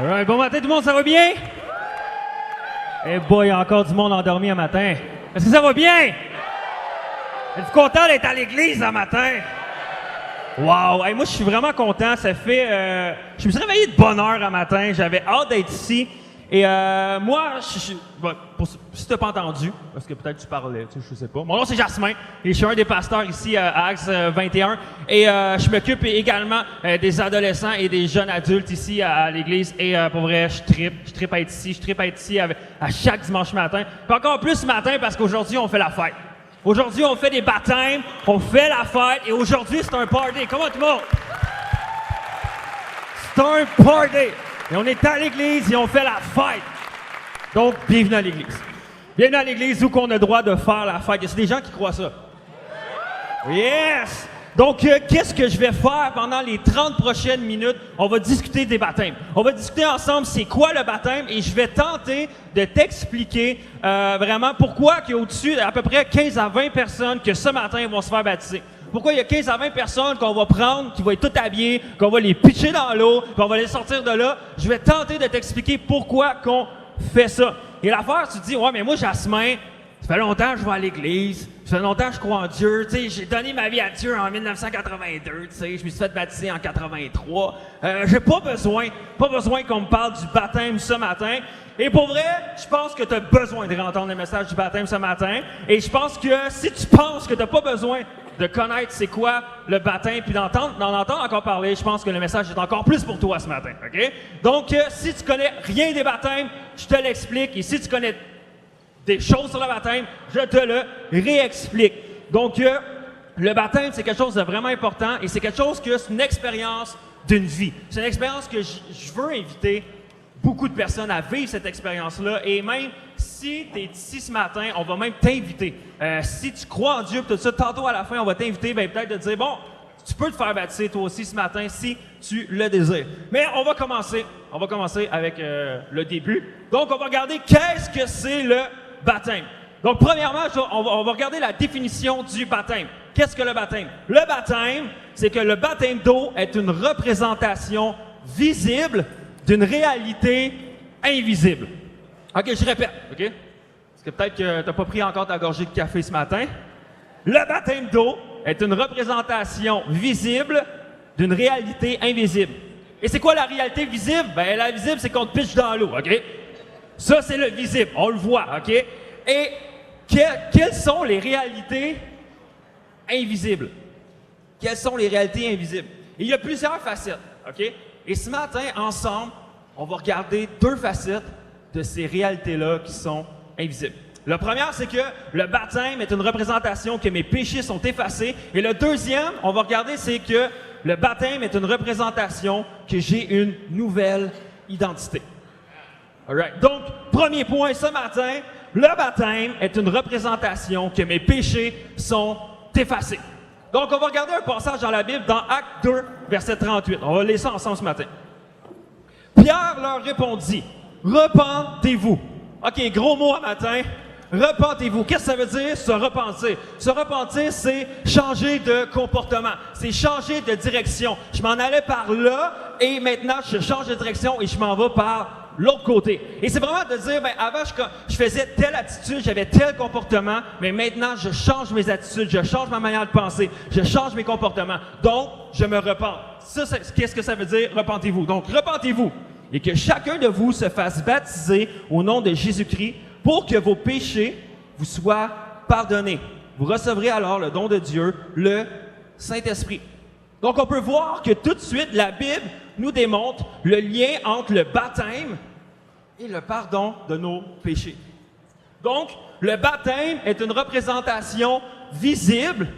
Alright, bon matin tout le monde, ça va bien? Eh boy, il y a encore du monde endormi un matin. Est-ce que ça va bien? Êtes-vous content d'être à l'église un matin? Wow! Hey, moi, je suis vraiment content. Ça fait... je me suis réveillé de bonne heure un matin. J'avais hâte d'être ici. Et moi, si tu n'as pas entendu, parce que peut-être tu parlais, tu sais, je sais pas. Mon nom, c'est Jasmin. Et je suis un des pasteurs ici à Axe 21. Et je m'occupe également des adolescents et des jeunes adultes ici à l'église. Et pour vrai, je trippe à être ici. Je trippe à être ici à chaque dimanche matin. Puis encore plus ce matin parce qu'aujourd'hui, on fait la fête. Aujourd'hui, on fait des baptêmes, on fait la fête. Et aujourd'hui, c'est un party. Comment tout le monde? C'est un party. Et on est à l'église et on fait la fête. Donc, bienvenue à l'église. Bienvenue à l'église où on a le droit de faire la fête. Il y a des gens qui croient ça. Yes! Donc, qu'est-ce que je vais faire pendant les 30 prochaines minutes? On va discuter des baptêmes. On va discuter ensemble c'est quoi le baptême et je vais tenter de t'expliquer vraiment pourquoi il y a au-dessus d'à peu près 15 à 20 personnes que ce matin vont se faire baptiser. Pourquoi il y a 15 à 20 personnes qu'on va prendre, qui vont être toutes habillées, qu'on va les pitcher dans l'eau, qu'on va les sortir de là. Je vais tenter de t'expliquer pourquoi qu'on fait ça. Et l'affaire, tu te dis, ouais, mais moi, Jasmin, ça fait longtemps que je vais à l'église, ça fait longtemps que je crois en Dieu, tu sais, j'ai donné ma vie à Dieu en 1982, tu sais, je me suis fait baptiser en 83. J'ai pas besoin qu'on me parle du baptême ce matin. Et pour vrai, je pense que tu as besoin de entendre le message du baptême ce matin. Et je pense que si tu penses que tu n'as pas besoin de connaître c'est quoi le baptême puis d'en entendre encore parler, je pense que le message est encore plus pour toi ce matin, OK? Donc, si tu connais rien des baptêmes, je te l'explique. Et si tu connais des choses sur le baptême, je te le réexplique. Donc, le baptême, c'est quelque chose de vraiment important et c'est quelque chose que c'est une expérience d'une vie. C'est une expérience que je veux inviter beaucoup de personnes à vivre cette expérience-là. Et même si tu es ici ce matin, on va même t'inviter. Si tu crois en Dieu, tout ça, tantôt à la fin, on va t'inviter peut-être de dire, bon, tu peux te faire baptiser toi aussi ce matin si tu le désires. Mais on va commencer avec le début. Donc, on va regarder qu'est-ce que c'est le baptême. Donc, premièrement, on va regarder la définition du baptême. Qu'est-ce que le baptême? Le baptême, c'est que le baptême d'eau est une représentation visible d'une réalité invisible. OK, je répète, OK? Parce que peut-être que tu n'as pas pris encore ta gorgée de café ce matin. Le baptême d'eau est une représentation visible d'une réalité invisible. Et c'est quoi la réalité visible? Ben, la visible, c'est qu'on te pitche dans l'eau, OK? Ça, c'est le visible, on le voit, OK? Et quelles sont les réalités invisibles? Quelles sont les réalités invisibles? Il y a plusieurs facettes, OK? Et ce matin, ensemble, on va regarder deux facettes de ces réalités-là qui sont invisibles. La première, c'est que le baptême est une représentation que mes péchés sont effacés. Et le deuxième, on va regarder, c'est que le baptême est une représentation que j'ai une nouvelle identité. Alright. Donc, premier point ce matin, le baptême est une représentation que mes péchés sont effacés. Donc, on va regarder un passage dans la Bible, dans Actes 2, verset 38. On va lire ça ensemble ce matin. Pierre leur répondit, « Repentez-vous. » OK, gros mot à matin. Repentez-vous. Qu'est-ce que ça veut dire, se repentir? Se repentir, c'est changer de comportement. C'est changer de direction. Je m'en allais par là et maintenant, je change de direction et je m'en vais par l'autre côté. Et c'est vraiment de dire, ben avant, je faisais telle attitude, j'avais tel comportement, mais maintenant, je change mes attitudes, je change ma manière de penser, je change mes comportements. Donc, je me repens. Ça, qu'est-ce que ça veut dire? Repentez-vous. Donc, repentez-vous. Et que chacun de vous se fasse baptiser au nom de Jésus-Christ pour que vos péchés vous soient pardonnés. Vous recevrez alors le don de Dieu, le Saint-Esprit. Donc, on peut voir que tout de suite, la Bible nous démontre le lien entre le baptême et le pardon de nos péchés. Donc, le baptême est une représentation visible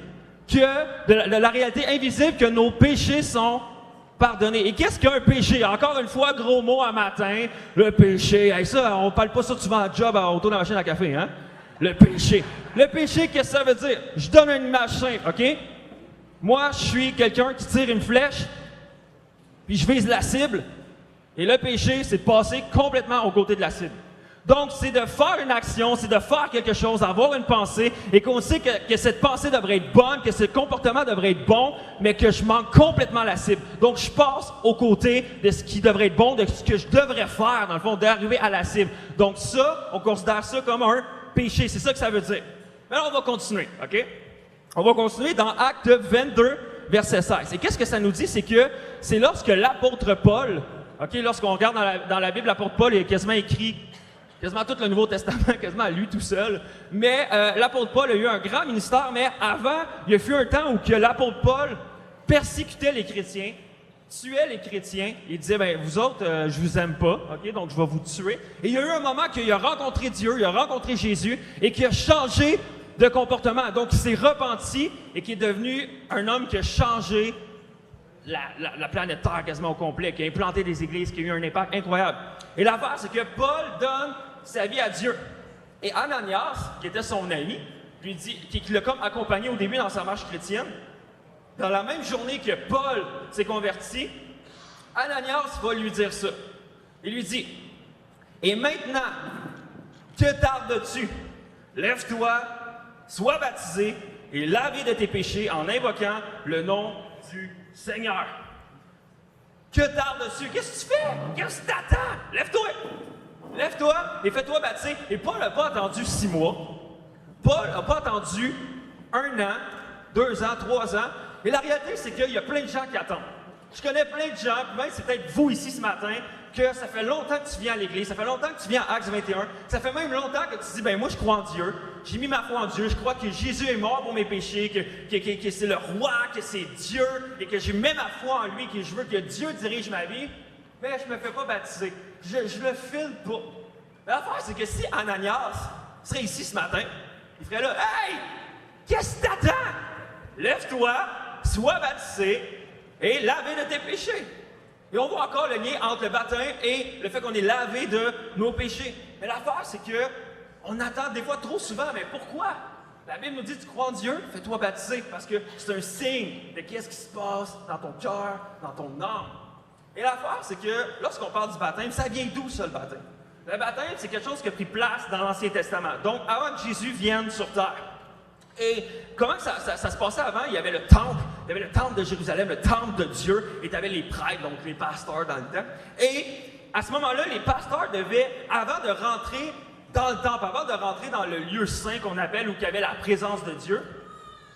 de la réalité invisible que nos péchés sont pardonnés. Et qu'est-ce qu'un péché? Encore une fois, gros mot à matin, le péché. Hey, ça, on parle pas ça souvent à job autour de la machine à café, hein? Le péché. Le péché, qu'est-ce que ça veut dire? Je donne une image simple, OK? Moi, je suis quelqu'un qui tire une flèche, puis je vise la cible, et le péché, c'est de passer complètement aux côtés de la cible. Donc, c'est de faire une action, c'est de faire quelque chose, avoir une pensée, et qu'on sait que cette pensée devrait être bonne, que ce comportement devrait être bon, mais que je manque complètement la cible. Donc, je passe aux côtés de ce qui devrait être bon, de ce que je devrais faire, dans le fond, d'arriver à la cible. Donc ça, on considère ça comme un péché. C'est ça que ça veut dire. Maintenant, on va continuer, OK? On va continuer dans Actes 22, verset 16. Et qu'est-ce que ça nous dit? C'est que c'est lorsque l'apôtre Paul, OK, lorsqu'on regarde dans la Bible, l'apôtre Paul est quasiment écrit quasiment tout le Nouveau Testament, quasiment à lui tout seul. Mais l'apôtre Paul a eu un grand ministère, mais avant, il y a eu un temps où que l'apôtre Paul persécutait les chrétiens, tuait les chrétiens. Il disait, ben vous autres, je vous aime pas, ok, donc je vais vous tuer. Et il y a eu un moment qu'il a rencontré Dieu, il a rencontré Jésus, et qui a changé de comportement. Donc il s'est repenti et qui est devenu un homme qui a changé la planète Terre quasiment au complet, qui a implanté des églises, qui a eu un impact incroyable. Et l'affaire, c'est que Paul donne sa vie à Dieu. Et Ananias, qui était son ami, lui dit, qui l'a comme accompagné au début dans sa marche chrétienne, dans la même journée que Paul s'est converti, Ananias va lui dire ça. Il lui dit, « Et maintenant, que tardes-tu? Lève-toi, sois baptisé et lavé de tes péchés en invoquant le nom du Seigneur. » Que tardes-tu? Qu'est-ce que tu fais? Qu'est-ce que tu attends? Lève-toi! Lève-toi et fais-toi baptiser. Et Paul n'a pas attendu 6 mois. Paul n'a pas attendu 1 an, 2 ans, 3 ans. Et la réalité, c'est qu'il y a plein de gens qui attendent. Je connais plein de gens, puis même c'est peut-être vous ici ce matin, que ça fait longtemps que tu viens à l'Église, ça fait longtemps que tu viens à Actes 21, ça fait même longtemps que tu dis, ben moi je crois en Dieu, j'ai mis ma foi en Dieu, je crois que Jésus est mort pour mes péchés, que c'est le roi, que c'est Dieu, et que je mets ma foi en lui, que je veux que Dieu dirige ma vie, mais je me fais pas baptiser. Je le file pas. Mais l'affaire, c'est que si Ananias serait ici ce matin, il ferait là, « Hey! Qu'est-ce que t'attends? Lève-toi, sois baptisé et lavé de tes péchés. » Et on voit encore le lien entre le baptême et le fait qu'on est lavé de nos péchés. Mais l'affaire, c'est que on attend des fois trop souvent, mais pourquoi? La Bible nous dit, tu crois en Dieu, fais-toi baptiser, parce que c'est un signe de qu'est-ce qui se passe dans ton cœur, dans ton âme. Et l'affaire, c'est que lorsqu'on parle du baptême, ça vient d'où ça, le baptême? Le baptême, c'est quelque chose qui a pris place dans l'Ancien Testament. Donc, avant que Jésus vienne sur terre. Et comment ça se passait avant? Il y avait le temple de Jérusalem, le temple de Dieu, et tu avais les prêtres, donc les pasteurs dans le temple. Et à ce moment-là, les pasteurs devaient, avant de rentrer dans le temple, avant de rentrer dans le lieu saint qu'on appelle, où il y avait la présence de Dieu,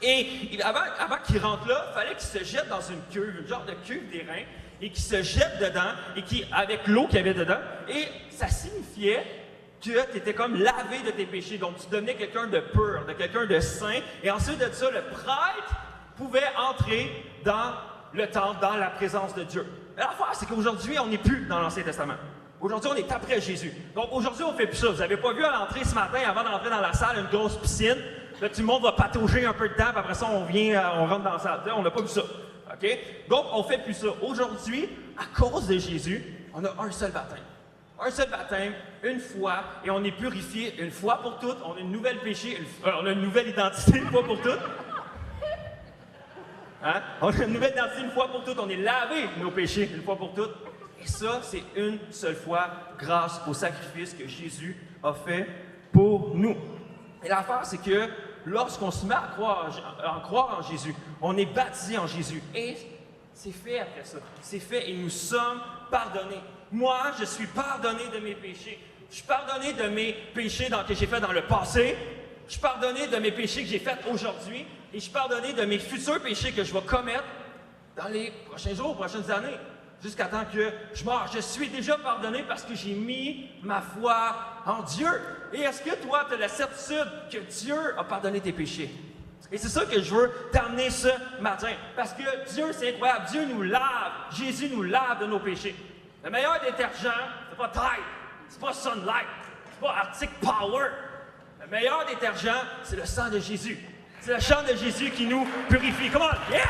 et avant qu'ils rentrent là, il fallait qu'ils se jettent dans une cuve, une genre de cuve d'airain, et qu'ils se jettent dedans, et avec l'eau qu'il y avait dedans, et ça signifiait que tu étais comme lavé de tes péchés. Donc, tu devenais quelqu'un de pur, de quelqu'un de saint. Et ensuite de ça, le prêtre pouvait entrer dans le temple, dans la présence de Dieu. Mais l'affaire, c'est qu'aujourd'hui, on n'est plus dans l'Ancien Testament. Aujourd'hui, on est après Jésus. Donc, aujourd'hui, on ne fait plus ça. Vous n'avez pas vu à l'entrée ce matin, avant d'entrer dans la salle, une grosse piscine. Là, tout le monde va patauger un peu de temps, puis après ça, on rentre dans la salle. Là, on n'a pas vu ça. OK? Donc, on ne fait plus ça. Aujourd'hui, à cause de Jésus, on a un seul baptême. Un seul baptême, une fois, et on est purifié une fois pour toutes. On a une nouvelle péché, on a une nouvelle identité une fois pour toutes. Hein? On a une nouvelle identité une fois pour toutes. On est lavé de nos péchés une fois pour toutes. Et ça, c'est une seule fois grâce au sacrifice que Jésus a fait pour nous. Et l'affaire, c'est que lorsqu'on se met à croire en Jésus, on est baptisé en Jésus. Et c'est fait après ça. C'est fait et nous sommes pardonnés. Moi, je suis pardonné de mes péchés. Je suis pardonné de mes péchés que j'ai faits dans le passé. Je suis pardonné de mes péchés que j'ai faits aujourd'hui. Et je suis pardonné de mes futurs péchés que je vais commettre dans les prochains jours, prochaines années, jusqu'à temps que je meure. Je suis déjà pardonné parce que j'ai mis ma foi en Dieu. Et est-ce que toi, tu as la certitude que Dieu a pardonné tes péchés? Et c'est ça que je veux t'amener ce matin. Parce que Dieu, c'est incroyable. Dieu nous lave. Jésus nous lave de nos péchés. Le meilleur détergent, c'est pas Tide, c'est pas Sunlight, c'est pas Arctic Power. Le meilleur détergent, c'est le sang de Jésus. C'est le sang de Jésus qui nous purifie. Come on, yeah!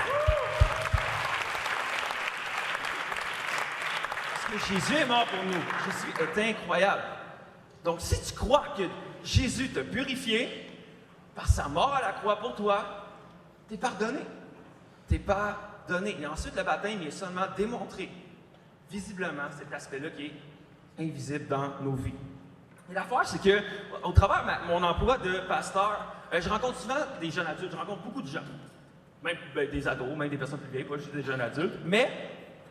Parce que Jésus est mort pour nous. Jésus est incroyable. Donc, si tu crois que Jésus t'a purifié par sa mort à la croix pour toi, t'es pardonné. T'es pardonné. Et ensuite, le baptême est seulement démontré visiblement cet aspect-là qui est invisible dans nos vies. Et l'affaire, c'est que, au travers de mon emploi de pasteur, je rencontre souvent des jeunes adultes, je rencontre beaucoup de gens. Même des ados, même des personnes plus vieilles, pas juste des jeunes adultes. Mais,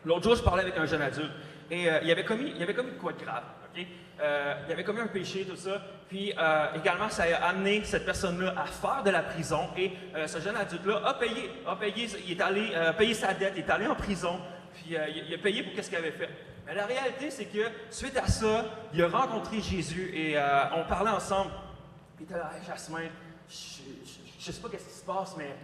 l'autre jour, je parlais avec un jeune adulte. Et il avait commis de quoi de grave. Okay? Il avait commis un péché, tout ça. Puis, également, ça a amené cette personne-là à faire de la prison. Et ce jeune adulte-là a payé, il est allé payer sa dette, il est allé en prison. Puis, il a payé pour ce qu'il avait fait. Mais la réalité, c'est que, suite à ça, il a rencontré Jésus et on parlait ensemble. Puis, il était là, hey, Jasmin, je sais pas qu'est-ce qui se passe, mais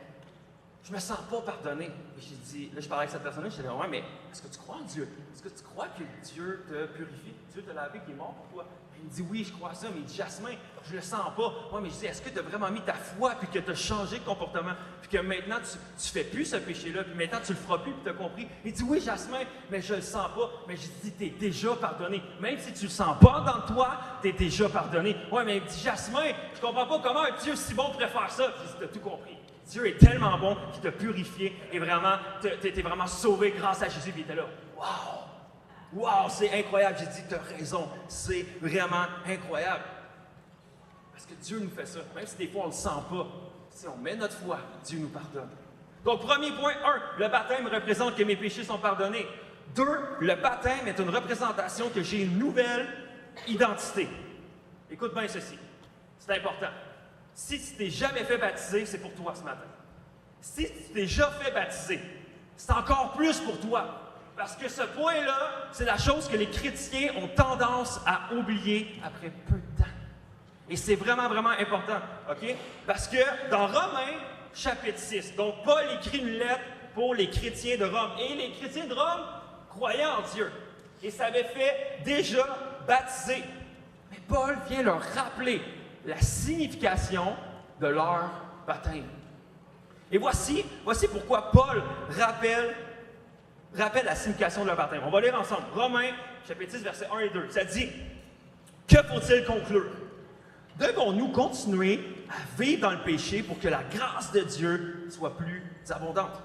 je me sens pas pardonné. Et j'ai dit, là, je parlais avec cette personne-là, je disais, ouais, mais est-ce que tu crois en Dieu? Est-ce que tu crois que Dieu te purifie? Dieu t'a lavé, qu'il est mort pour toi? Il me dit, oui, je crois ça. Mais il dit, Jasmin, je le sens pas. Ouais, mais je dis, est-ce que tu as vraiment mis ta foi, puis que tu as changé de comportement, puis que maintenant, tu fais plus ce péché-là, puis maintenant, tu le feras plus, puis tu as compris? Il dit, oui, Jasmin, mais je le sens pas. Mais je dis, tu es déjà pardonné. Même si tu le sens pas dans toi, tu es déjà pardonné. Ouais, mais il me dit, Jasmin, je comprends pas comment un Dieu si bon pourrait faire ça. Je dis, tu as tout compris. Dieu est tellement bon qu'il t'a purifié et vraiment, t'es vraiment sauvé grâce à Jésus. Puis il était là, wow! Wow, c'est incroyable. J'ai dit, t'as raison, c'est vraiment incroyable. Parce que Dieu nous fait ça, même si des fois on ne le sent pas. Si on met notre foi, Dieu nous pardonne. Donc, premier point, 1, le baptême représente que mes péchés sont pardonnés. 2, le baptême est une représentation que j'ai une nouvelle identité. Écoute bien ceci, c'est important. Si tu t'es jamais fait baptiser, c'est pour toi ce matin. Si tu t'es déjà fait baptiser, c'est encore plus pour toi. Parce que ce point-là, c'est la chose que les chrétiens ont tendance à oublier après peu de temps. Et c'est vraiment, vraiment important, OK? Parce que dans Romains, chapitre 6, donc Paul écrit une lettre pour les chrétiens de Rome. Et les chrétiens de Rome croyaient en Dieu. Et s'avaient fait déjà baptiser. Mais Paul vient leur rappeler la signification de leur baptême. Et voici pourquoi Paul rappelle la signification de leur baptême. On va lire ensemble. Romains, chapitre 6, versets 1 et 2. Ça dit, « Que faut-il conclure? Devons-nous continuer à vivre dans le péché pour que la grâce de Dieu soit plus abondante?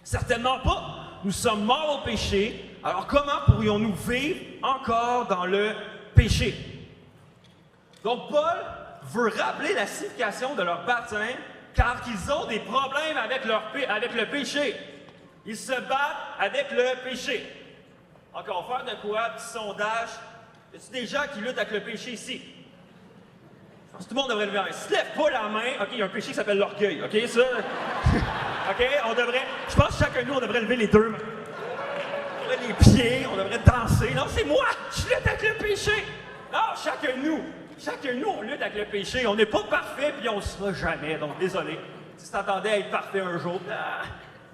Certainement pas. Nous sommes morts au péché, alors comment pourrions-nous vivre encore dans le péché? » Donc Paul veut rappeler la signification de leur baptême car qu'ils ont des problèmes avec le péché. Ils se battent avec le péché. Encore faire de quoi? Petit sondage. Y a-t-il des gens qui luttent avec le péché ici? Je pense que tout le monde devrait lever la main. Si tu ne lèves pas la main, OK, il y a un péché qui s'appelle l'orgueil. OK, ça? OK, je pense que chacun de nous, on devrait lever les deux mains. On devrait les pieds, on devrait danser. Non, c'est moi! Je lutte avec le péché! Non, chacun de nous, on lutte avec le péché. On n'est pas parfait, puis on ne le sera jamais. Donc, désolé. Si tu t'attendais à être parfait un jour,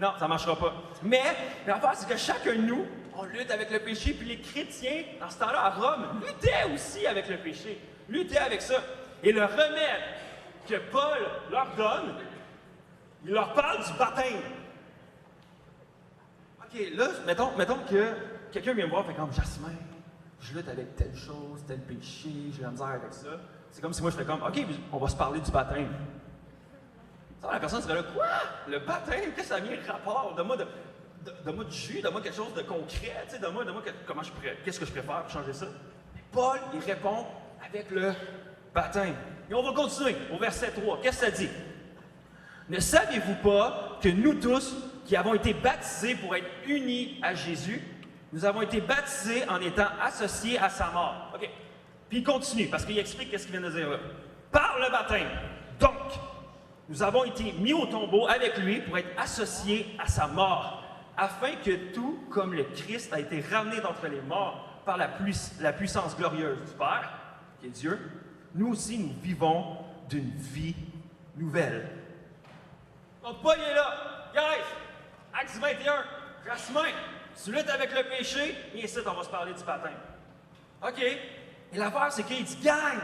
non, ça ne marchera pas. Mais l'affaire, c'est que chacun de nous, on lutte avec le péché. Puis les chrétiens, dans ce temps-là, à Rome, luttaient aussi avec le péché. Luttaient avec ça. Et le remède que Paul leur donne, il leur parle du baptême. OK, là, mettons que quelqu'un vient me voir, fait comme Jasmin, je lutte avec telle chose, tel péché, j'ai la misère avec ça. C'est comme si moi je fais comme, OK, on va se parler du baptême. Ça, la personne serait là, quoi? Le baptême? Qu'est-ce que ça vient rapport? Donne-moi du jus, donne-moi quelque chose de concret, tu sais, donne-moi qu'est-ce que je préfère pour changer ça? Mais Paul, il répond avec le baptême. Et on va continuer au verset 3. Qu'est-ce que ça dit? Ne saviez-vous pas que nous tous, qui avons été baptisés pour être unis à Jésus, nous avons été baptisés en étant associés à sa mort? OK. Puis il continue, parce qu'il explique qu'est-ce qu'il vient de dire là. Par le baptême. Donc, nous avons été mis au tombeau avec lui pour être associés à sa mort, afin que tout, comme le Christ a été ramené d'entre les morts par la puissance glorieuse du Père, qui est Dieu, nous aussi nous vivons d'une vie nouvelle. Donc Paul est là. Guys, Acte 21, Jasmin, tu luttes avec le péché, et ici on va se parler du baptême. OK. Et l'affaire, c'est qu'il dit, gang,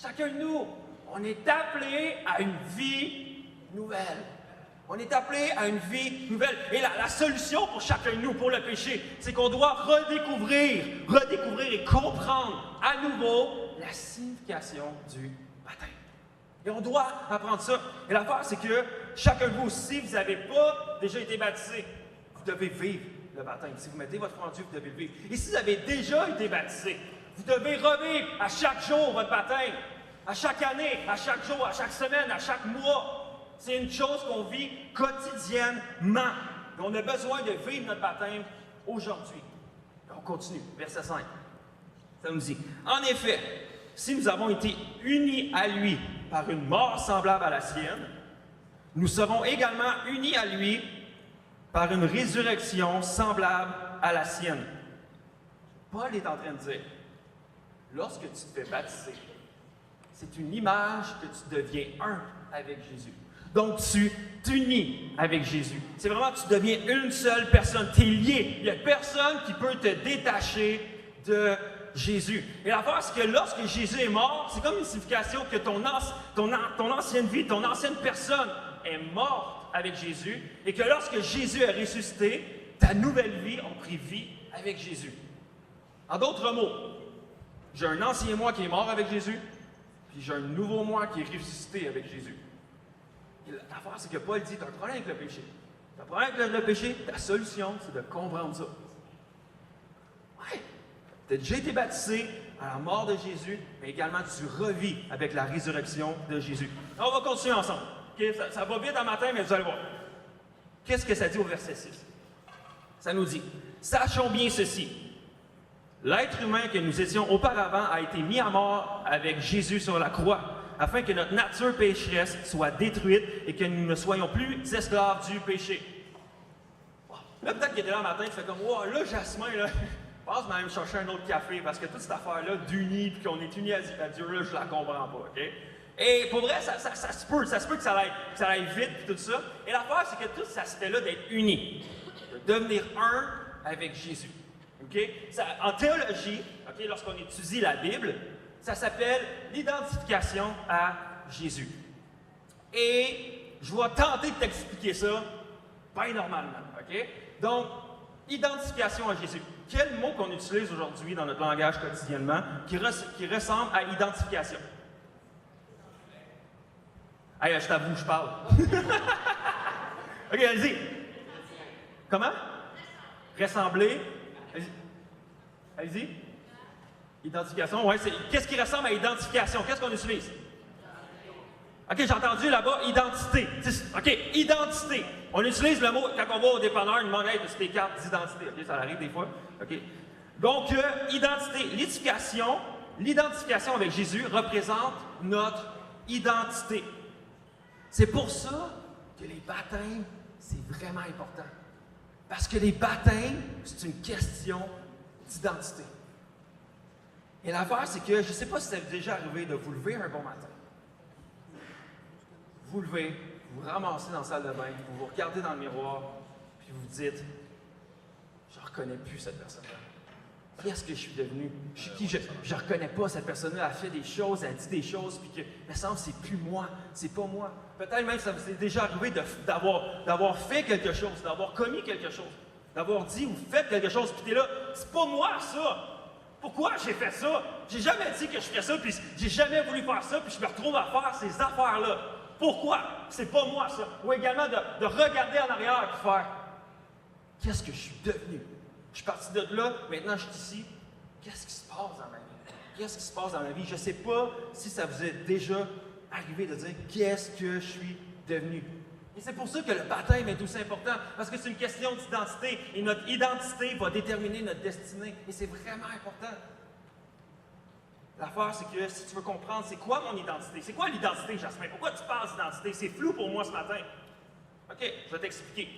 chacun de nous, on est appelé à une vie nouvelle. On est appelé à une vie nouvelle. Et la solution pour chacun de nous, pour le péché, c'est qu'on doit redécouvrir et comprendre à nouveau la signification du baptême. Et on doit apprendre ça. Et l'affaire, c'est que chacun de vous, si vous n'avez pas déjà été baptisé, vous devez vivre le baptême. Si vous mettez votre foi en Dieu, vous devez le vivre. Et si vous avez déjà été baptisé, Vous devez revivre à chaque jour votre baptême, à chaque année, à chaque jour, à chaque semaine, à chaque mois. C'est une chose qu'on vit quotidiennement. On a besoin de vivre notre baptême aujourd'hui. On continue, verset 5. Ça nous dit, en effet, si nous avons été unis à lui par une mort semblable à la sienne, nous serons également unis à lui par une résurrection semblable à la sienne. Paul est en train de dire, lorsque tu te fais baptiser, c'est une image que tu deviens un avec Jésus. Donc, tu t'unis avec Jésus. C'est vraiment, tu deviens une seule personne. Tu es lié. Il n'y a personne qui peut te détacher de Jésus. Et l'affaire, c'est que lorsque Jésus est mort, c'est comme une signification que ton ancienne vie, ton ancienne personne est morte avec Jésus, et que lorsque Jésus est ressuscité, ta nouvelle vie a pris vie avec Jésus. En d'autres mots, j'ai un ancien moi qui est mort avec Jésus, puis j'ai un nouveau moi qui est ressuscité avec Jésus. Et l'affaire, c'est que Paul dit, tu as un problème avec le péché. Tu as un problème avec le péché, ta solution, c'est de comprendre ça. Ouais, tu as déjà été baptisé à la mort de Jésus, mais également tu revis avec la résurrection de Jésus. Alors, on va continuer ensemble. Okay? Ça va vite un matin, mais vous allez voir. Qu'est-ce que ça dit au verset 6? Ça nous dit, « Sachons bien ceci. L'être humain que nous étions auparavant a été mis à mort avec Jésus sur la croix, afin que notre nature pécheresse soit détruite et que nous ne soyons plus esclaves du péché. » Là, peut-être qu'il était là le matin, il fait comme « Wow, là, Jasmin, là, je pense même chercher un autre café, parce que toute cette affaire-là d'unis, puis qu'on est unis à Dieu, là, je la comprends pas, OK? » Et pour vrai, ça se peut que ça aille vite, puis tout ça. Et l'affaire, c'est que tout cet aspect-là d'être unis, de devenir un avec Jésus. Okay? En théologie, okay, lorsqu'on étudie la Bible, ça s'appelle l'identification à Jésus. Et je vais tenter de t'expliquer ça bien normalement. Okay? Donc, identification à Jésus. Quel mot qu'on utilise aujourd'hui dans notre langage quotidiennement qui ressemble à identification? Hey, je t'avoue, je parle. OK, allez-y. Comment? Ressembler. Allez-y. Identification, oui. Qu'est-ce qui ressemble à identification? Qu'est-ce qu'on utilise? OK, j'ai entendu là-bas, identité. OK, identité. On utilise le mot, quand on va au dépanneur, une monnaie de ces cartes d'identité. OK, ça arrive des fois. OK. Donc, identité. L'identification avec Jésus représente notre identité. C'est pour ça que les baptêmes, c'est vraiment important. Parce que les baptêmes, c'est une question d'identité. Et l'affaire, c'est que je ne sais pas si ça vous est déjà arrivé de vous lever un bon matin. Vous levez, vous vous ramassez dans la salle de bain, vous vous regardez dans le miroir, puis vous vous dites, je ne reconnais plus cette personne-là. Qu'est-ce que je suis devenu? Je suis qui? Je ne reconnais pas cette personne-là. Elle fait des choses, elle dit des choses, puis que, il me semble, c'est plus moi, c'est pas moi. Peut-être même que ça vous est déjà arrivé d'avoir fait quelque chose, d'avoir commis quelque chose, d'avoir dit ou fait quelque chose, puis tu es là, c'est pas moi ça! Pourquoi j'ai fait ça? J'ai jamais dit que je ferais ça, puis j'ai jamais voulu faire ça, puis je me retrouve à faire ces affaires-là. Pourquoi? C'est pas moi ça. Ou également de regarder en arrière et faire, qu'est-ce que je suis devenu? Je suis parti de là, maintenant je suis ici. Qu'est-ce qui se passe dans ma vie? Qu'est-ce qui se passe dans ma vie? Je ne sais pas si ça vous est déjà arrivé de dire qu'est-ce que je suis devenu. Et c'est pour ça que le baptême est aussi important, parce que c'est une question d'identité. Et notre identité va déterminer notre destinée. Et c'est vraiment important. L'affaire, c'est que si tu veux comprendre, c'est quoi mon identité? C'est quoi l'identité, Jasmin? Pourquoi tu parles d'identité? C'est flou pour moi ce matin. OK, je vais t'expliquer.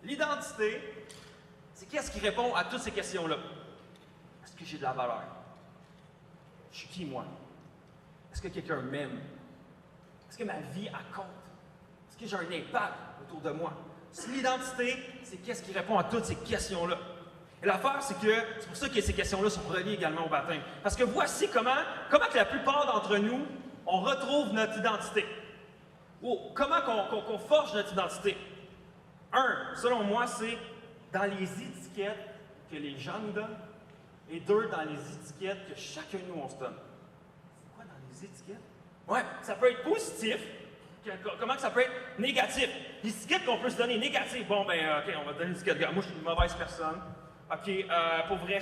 L'identité, c'est qu'est-ce qui répond à toutes ces questions-là? Est-ce que j'ai de la valeur? Je suis qui, moi? Est-ce que quelqu'un m'aime? Est-ce que ma vie, elle compte? Est-ce que j'ai un impact autour de moi? L'identité, c'est qu'est-ce qui répond à toutes ces questions-là. Et l'affaire, c'est pour ça que ces questions-là sont reliées également au baptême. Parce que voici comment que la plupart d'entre nous, on retrouve notre identité. Ou comment qu'on forge notre identité. Un, selon moi, c'est dans les étiquettes que les gens nous donnent, et deux, dans les étiquettes que chacun de nous, on se donne. C'est quoi dans les étiquettes? Ouais, ça peut être positif, comment que ça peut être négatif? Les étiquettes qu'on peut se donner négatives, bon, ben, OK, on va donner une étiquette. Moi, je suis une mauvaise personne. OK, pour vrai,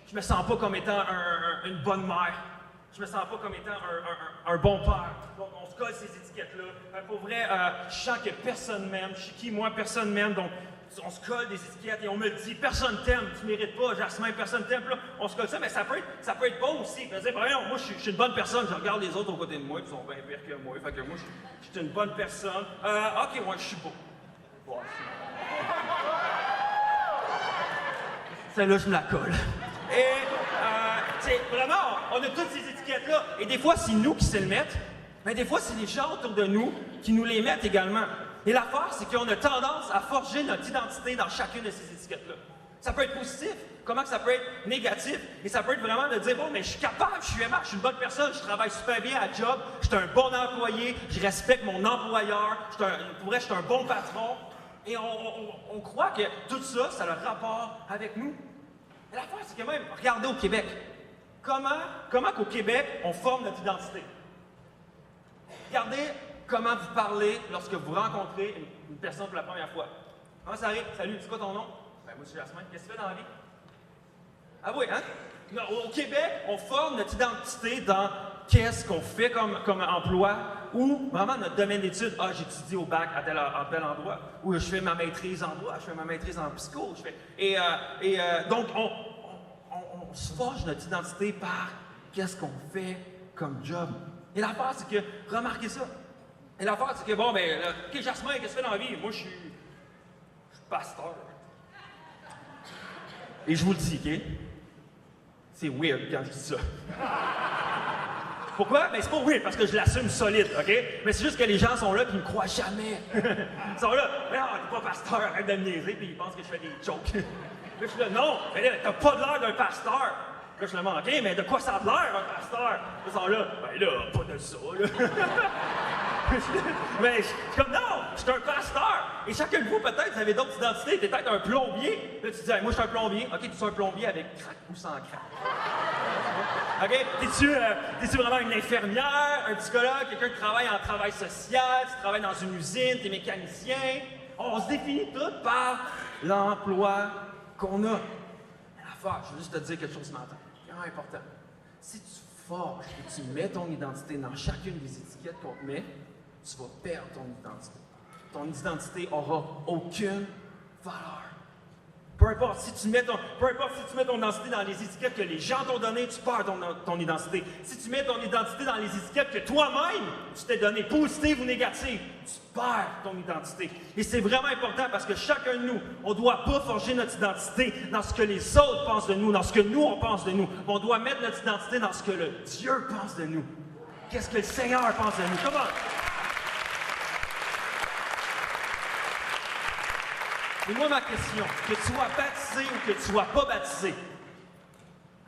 je me sens pas comme étant une bonne mère. Je me sens pas comme étant un bon père. Donc, on se colle ces étiquettes-là. Pour vrai, je sens que personne m'aime. Je suis qui, moi? Personne m'aime. Donc, on se colle des étiquettes et on me dit, personne t'aime, tu mérites pas, Jasmin, personne t'aime. Là, on se colle ça, mais ça peut être bon aussi. Je veux dire, moi, je suis une bonne personne. Je regarde les autres aux côtés de moi, ils sont bien pires que moi. Fait que moi, je suis une bonne personne. OK, moi, je suis beau. Bon, celle-là, je me la colle. Et, vraiment, on a toutes ces étiquettes-là. Et des fois, c'est nous qui se les mettent, mais des fois, c'est les gens autour de nous qui nous les mettent également. Et l'affaire, c'est qu'on a tendance à forger notre identité dans chacune de ces étiquettes-là. Ça peut être positif, comment que ça peut être négatif, et ça peut être vraiment de dire, bon, mais je suis capable, je suis aimable, je suis une bonne personne, je travaille super bien à la job, je suis un bon employé, je respecte mon employeur, je suis un bon patron. Et on croit que tout ça, ça a le rapport avec nous. Et l'affaire, c'est que même, regardez au Québec, comment qu'au Québec, on forme notre identité? Regardez comment vous parlez lorsque vous rencontrez une personne pour la première fois. Comment ça arrive? Salut, c'est quoi ton nom? Ben moi, c'est Jasmin. Qu'est-ce que tu fais dans la vie? Ah oui, hein? Au Québec, on forme notre identité dans qu'est-ce qu'on fait comme emploi ou vraiment notre domaine d'études. Ah, j'étudie au bac à tel endroit. Ou je fais ma maîtrise en droit, je fais ma maîtrise en psycho. Donc, on se forge notre identité par qu'est-ce qu'on fait comme job. Et l'affaire, c'est que, remarquez ça. Et l'affaire, c'est que, bon, ben, OK, Jasmin, qu'est-ce que tu fais dans la vie? Moi, je suis pasteur. Et je vous le dis, OK? C'est weird quand je dis ça. Pourquoi? Ben, c'est pas weird, parce que je l'assume solide, OK? Mais c'est juste que les gens sont là et ils me croient jamais. Ils sont là, mais non, t'es pas pasteur, arrête de me niaiser, puis ils pensent que je fais des jokes. Là, je suis là, non, mais là, t'as pas l'air d'un pasteur. Là, je suis là, OK, mais de quoi ça a l'air, un pasteur? Ils sont là, ben là, pas de ça, là. Mais je suis comme, non, je suis un pasteur. Et chacun de vous, peut-être, vous avez d'autres identités. T'es peut-être un plombier. Là, tu dis, hey, moi, je suis un plombier. OK, tu es un plombier avec crack ou sans crack? OK? T'es-tu vraiment une infirmière, un psychologue, quelqu'un qui travaille en travail social, tu travailles dans une usine, t'es mécanicien? On se définit tout par l'emploi qu'on a. L'affaire, je veux juste te dire quelque chose ce matin. C'est vraiment important. Si tu forges et tu mets ton identité dans chacune des étiquettes qu'on te met, tu vas perdre ton identité. Ton identité n'aura aucune valeur. Peu importe si tu mets ton identité dans les étiquettes que les gens t'ont données, tu perds ton identité. Si tu mets ton identité dans les étiquettes que toi-même tu t'es donné, positive ou négative, tu perds ton identité. Et c'est vraiment important parce que chacun de nous, on ne doit pas forger notre identité dans ce que les autres pensent de nous, dans ce que nous on pense de nous. On doit mettre notre identité dans ce que le Dieu pense de nous. Qu'est-ce que le Seigneur pense de nous? Comment? Et moi, ma question, que tu sois baptisé ou que tu sois pas baptisé,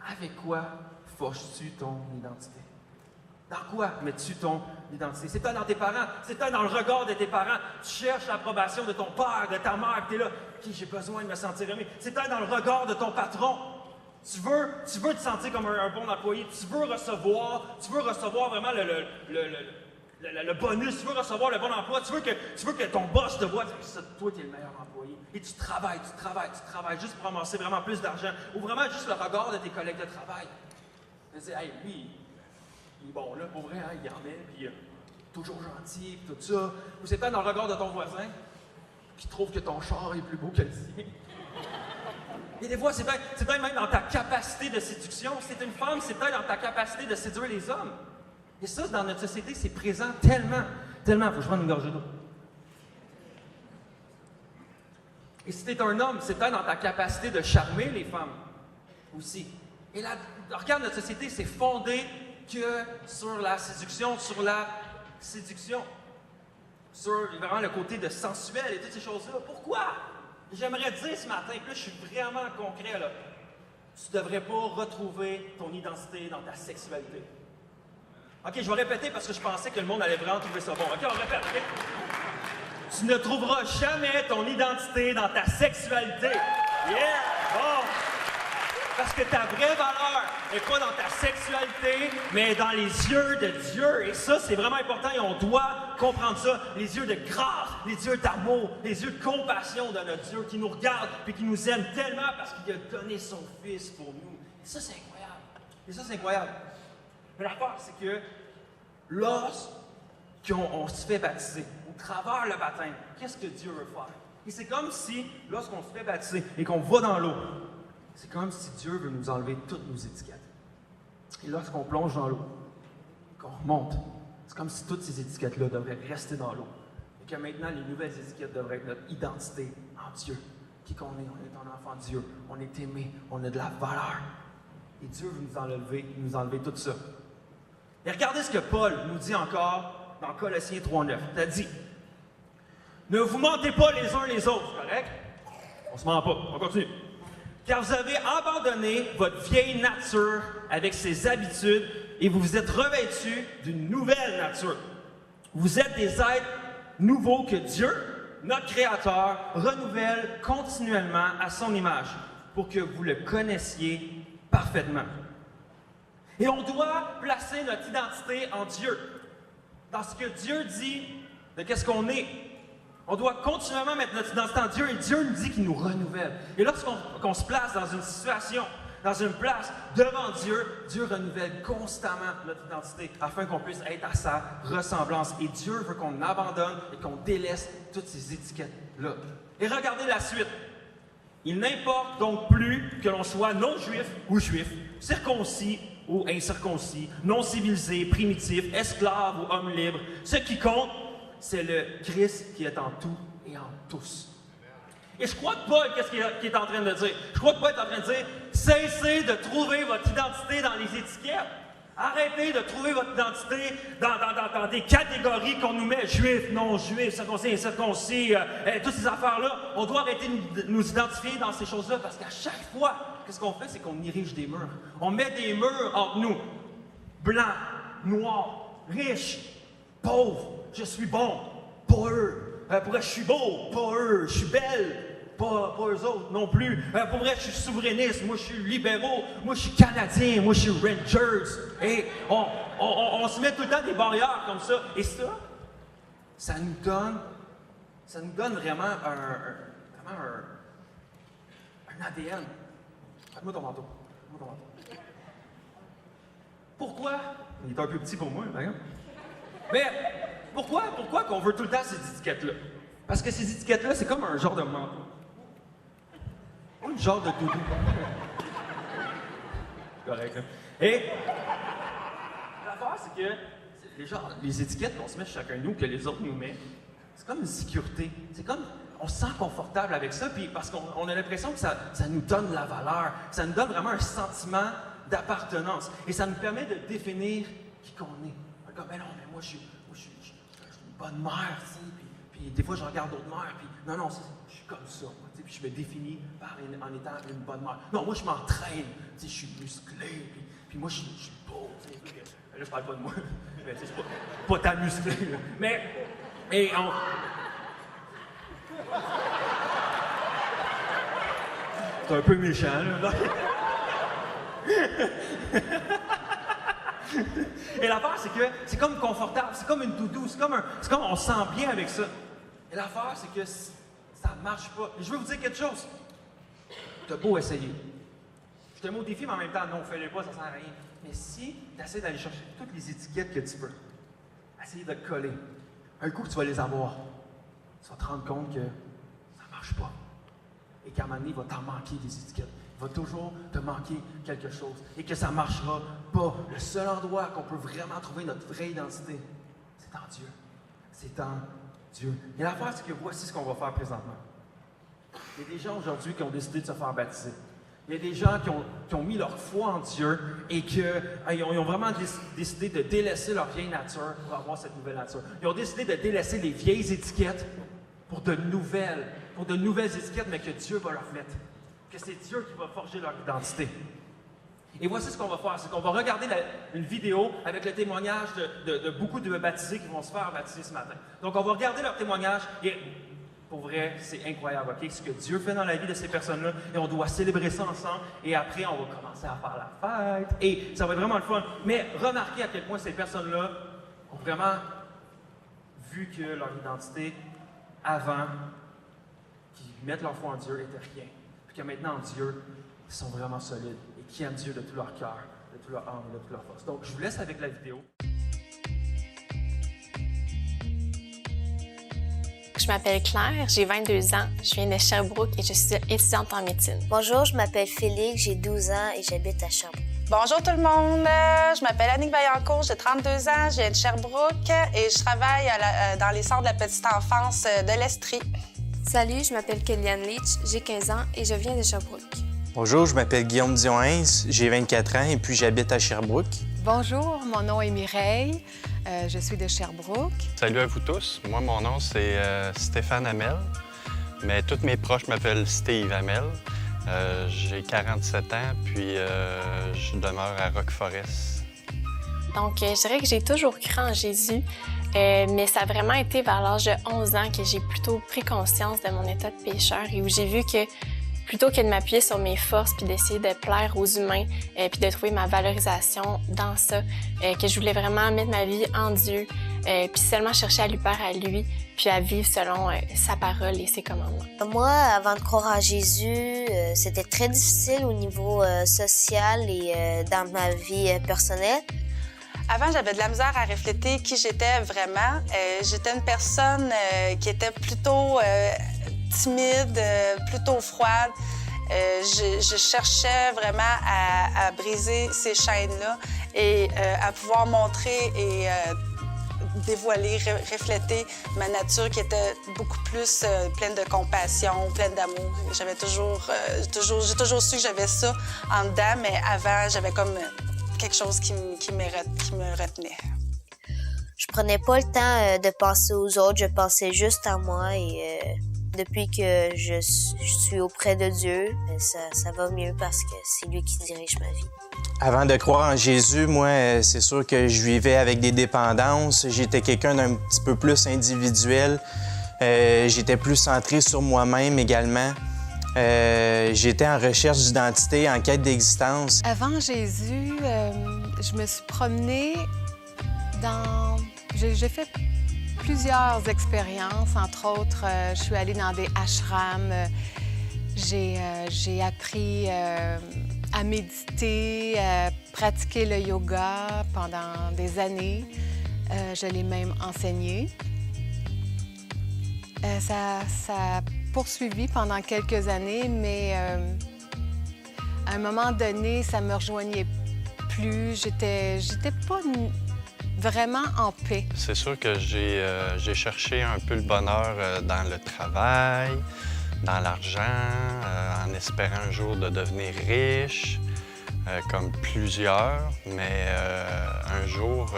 avec quoi forges-tu ton identité? Dans quoi mets-tu ton identité? C'est peut-être dans tes parents, c'est peut-être dans le regard de tes parents. Tu cherches l'approbation de ton père, de ta mère, tu es là, OK, j'ai besoin de me sentir aimé. C'est peut-être dans le regard de ton patron. Tu veux te sentir comme un bon employé, tu veux recevoir vraiment le bonus, tu veux recevoir le bon emploi, tu veux que ton boss te voie, toi, tu es le meilleur employé. Et tu travailles juste pour amasser vraiment plus d'argent. Ou vraiment juste le regard de tes collègues de travail. Tu dis, hey, lui, il est bon, là, pour vrai, hein, il en met, puis toujours gentil, puis tout ça. Ou c'est peut-être dans le regard de ton voisin, qui trouve que ton char est plus beau que le sien. Et des fois, c'est peut-être même dans ta capacité de séduction. Si t'es une femme, c'est peut-être dans ta capacité de séduire les hommes. Et ça, dans notre société, c'est présent tellement. Faut que je prenne une gorgée d'eau. Et si t'es un homme, c'est peut-être dans ta capacité de charmer les femmes aussi. Et là, regarde, notre société, c'est fondé que sur la séduction, sur vraiment le côté de sensuel et toutes ces choses-là. Pourquoi? J'aimerais dire ce matin, puis là, je suis vraiment concret, là. Tu ne devrais pas retrouver ton identité dans ta sexualité. OK, je vais répéter parce que je pensais que le monde allait vraiment trouver ça bon. OK, on répète, OK? Tu ne trouveras jamais ton identité dans ta sexualité. Yeah! Bon! Parce que ta vraie valeur n'est pas dans ta sexualité, mais dans les yeux de Dieu. Et ça, c'est vraiment important et on doit comprendre ça. Les yeux de grâce, les yeux d'amour, les yeux de compassion de notre Dieu qui nous regarde et qui nous aime tellement parce qu'il a donné son Fils pour nous. Et ça, c'est incroyable. Et ça, c'est incroyable. Mais l'affaire, c'est que lorsqu'on se fait baptiser, au travers le baptême, qu'est-ce que Dieu veut faire? Et c'est comme si, lorsqu'on se fait baptiser et qu'on va dans l'eau, c'est comme si Dieu veut nous enlever toutes nos étiquettes. Et lorsqu'on plonge dans l'eau, qu'on remonte, c'est comme si toutes ces étiquettes-là devraient rester dans l'eau. Et que maintenant, les nouvelles étiquettes devraient être notre identité en Dieu. Qui qu'on est? On est un enfant de Dieu. On est aimé. On a de la valeur. Et Dieu veut nous enlever tout ça. Et regardez ce que Paul nous dit encore dans Colossiens 3:9. Il a dit, ne vous mentez pas les uns les autres, correct? On se ment pas. On continue. Car vous avez abandonné votre vieille nature avec ses habitudes et vous vous êtes revêtus d'une nouvelle nature. Vous êtes des êtres nouveaux que Dieu, notre Créateur, renouvelle continuellement à son image pour que vous le connaissiez parfaitement. Et on doit placer notre identité en Dieu, dans ce que Dieu dit de qu'est-ce qu'on est. On doit continuellement mettre notre identité en Dieu et Dieu nous dit qu'il nous renouvelle. Et lorsqu'on se place dans une situation, dans une place devant Dieu, Dieu renouvelle constamment notre identité afin qu'on puisse être à sa ressemblance. Et Dieu veut qu'on abandonne et qu'on délaisse toutes ces étiquettes-là. Et regardez la suite. Il n'importe donc plus que l'on soit non-juif ou juif, circoncis ou incirconcis, non-civilisé, primitif, esclave ou homme libre. Ce qui compte, c'est le Christ qui est en tout et en tous. Et je crois que Paul, qu'est-ce qu'il est en train de dire? Je crois que Paul est en train de dire, cessez de trouver votre identité dans les étiquettes. Arrêtez de trouver votre identité dans des catégories qu'on nous met, juifs, non-juifs, circoncis, incirconcis, toutes ces affaires-là. On doit arrêter de nous identifier dans ces choses-là parce qu'à chaque fois, qu'est-ce qu'on fait? C'est qu'on érige des murs. On met des murs entre nous. Blanc, noir, riche, pauvre. Je suis bon, pas eux. Pour vrai, je suis beau, pas eux. Je suis belle, pas eux autres non plus. Pour vrai, je suis souverainiste, moi je suis libéraux, moi je suis canadien, moi je suis Rangers. Et on se met tout le temps des barrières comme ça. Et ça nous donne vraiment un ADN. Fais-moi ton manteau. Pourquoi? Il est un peu petit pour moi, par exemple. Mais pourquoi qu'on veut tout le temps ces étiquettes-là? Parce que ces étiquettes-là, c'est comme un genre de manteau. Ou un genre de doudou. Correct, hein? Et l'affaire, c'est que les étiquettes qu'on se met chacun de nous, que les autres nous mettent, c'est comme une sécurité. C'est comme, on se sent confortable avec ça, puis parce qu'on a l'impression que ça nous donne de la valeur. Ça nous donne vraiment un sentiment d'appartenance. Et ça nous permet de définir qui qu'on est. Comme, mais non, mais moi, je suis une bonne mère, tu sais, puis des fois, je regarde d'autres mères, puis non, je suis comme ça, moi, tu sais, puis je me définis en étant une bonne mère. Non, moi, je m'entraîne, tu sais, je suis musclé, puis moi, je suis beau, tu sais, là, je parle pas de moi, mais tu sais, c'est pas ta musclé, là. Mais, c'est un peu méchant, là. Et l'affaire, c'est que c'est comme confortable, c'est comme une doudou, c'est comme on se sent bien avec ça. Et l'affaire, c'est que ça ne marche pas. Et je veux vous dire quelque chose. T'as beau essayer. Je te mets au défi, mais en même temps, non, fais-le pas, ça ne sert à rien. Mais si tu essaies d'aller chercher toutes les étiquettes que tu peux, essayer de te coller, un coup, tu vas les avoir. Tu vas te rendre compte que ça ne marche pas. Et qu'à un moment donné, il va t'en manquer des étiquettes. Il va toujours te manquer quelque chose et que ça ne marchera pas. Le seul endroit qu'on peut vraiment trouver notre vraie identité, c'est en Dieu. C'est en Dieu. Et l'affaire, c'est que voici ce qu'on va faire présentement. Il y a des gens aujourd'hui qui ont décidé de se faire baptiser. Il y a des gens qui ont mis leur foi en Dieu et ils ont vraiment décidé de délaisser leur vieille nature pour avoir cette nouvelle nature. Ils ont décidé de délaisser les vieilles étiquettes pour de nouvelles étiquettes, mais que Dieu va leur mettre. Que c'est Dieu qui va forger leur identité. Et voici ce qu'on va faire, c'est qu'on va regarder une vidéo avec le témoignage de beaucoup de baptisés qui vont se faire baptiser ce matin. Donc on va regarder leur témoignage et pour vrai, c'est incroyable, ok? Ce que Dieu fait dans la vie de ces personnes-là et on doit célébrer ça ensemble et après on va commencer à faire la fête et ça va être vraiment le fun. Mais remarquez à quel point ces personnes-là ont vraiment vu que leur identité avant, qui mettent leur foi en Dieu, n'étaient rien. Puis que maintenant, en Dieu, ils sont vraiment solides et qui aiment Dieu de tout leur cœur, de toute leur âme, de toute leur force. Donc, je vous laisse avec la vidéo. Je m'appelle Claire, j'ai 22 ans, je viens de Sherbrooke et je suis étudiante en médecine. Bonjour, je m'appelle Félix, j'ai 12 ans et j'habite à Sherbrooke. Bonjour tout le monde, je m'appelle Annick Vaillancourt, j'ai 32 ans, je viens de Sherbrooke et je travaille dans les centres de la petite enfance de l'Estrie. Salut, je m'appelle Kellyanne Leach, j'ai 15 ans et je viens de Sherbrooke. Bonjour, je m'appelle Guillaume Dion-Hens, j'ai 24 ans et puis j'habite à Sherbrooke. Bonjour, mon nom est Mireille, je suis de Sherbrooke. Salut à vous tous, moi mon nom c'est Stéphane Hamel, mais tous mes proches m'appellent Steve Hamel. J'ai 47 ans, puis je demeure à Rock Forest. Donc, je dirais que j'ai toujours cru en Jésus, mais ça a vraiment été vers l'âge de 11 ans que j'ai plutôt pris conscience de mon état de pécheur et où j'ai vu que plutôt que de m'appuyer sur mes forces puis d'essayer de plaire aux humains puis de trouver ma valorisation dans ça, que je voulais vraiment mettre ma vie en Dieu puis seulement chercher à lui plaire à lui puis à vivre selon sa parole et ses commandements. Moi, avant de croire en Jésus, c'était très difficile au niveau social et dans ma vie personnelle. Avant, j'avais de la misère à refléter qui j'étais vraiment. J'étais une personne qui était plutôt timide, plutôt froide. Je cherchais vraiment à briser ces chaînes-là et à pouvoir montrer et dévoiler, refléter ma nature qui était beaucoup plus pleine de compassion, pleine d'amour. J'ai toujours su que j'avais ça en dedans, mais avant, j'avais comme quelque chose qui me retenait. Je prenais pas le temps de penser aux autres, je pensais juste à moi et depuis que je suis auprès de Dieu, ça va mieux parce que c'est lui qui dirige ma vie. Avant de croire en Jésus, moi, c'est sûr que je vivais avec des dépendances. J'étais quelqu'un d'un petit peu plus individuel. J'étais plus centré sur moi-même également. J'étais en recherche d'identité, en quête d'existence. Avant Jésus, je me suis promenée dans... J'ai fait plusieurs expériences, entre autres, je suis allée dans des ashrams. J'ai appris à méditer, à pratiquer le yoga pendant des années. Je l'ai même enseigné. Ça a poursuivi pendant quelques années, mais à un moment donné, ça me rejoignait plus. J'étais pas vraiment en paix. C'est sûr que j'ai cherché un peu le bonheur dans le travail, dans l'argent, en espérant un jour de devenir riche, comme plusieurs, mais un jour,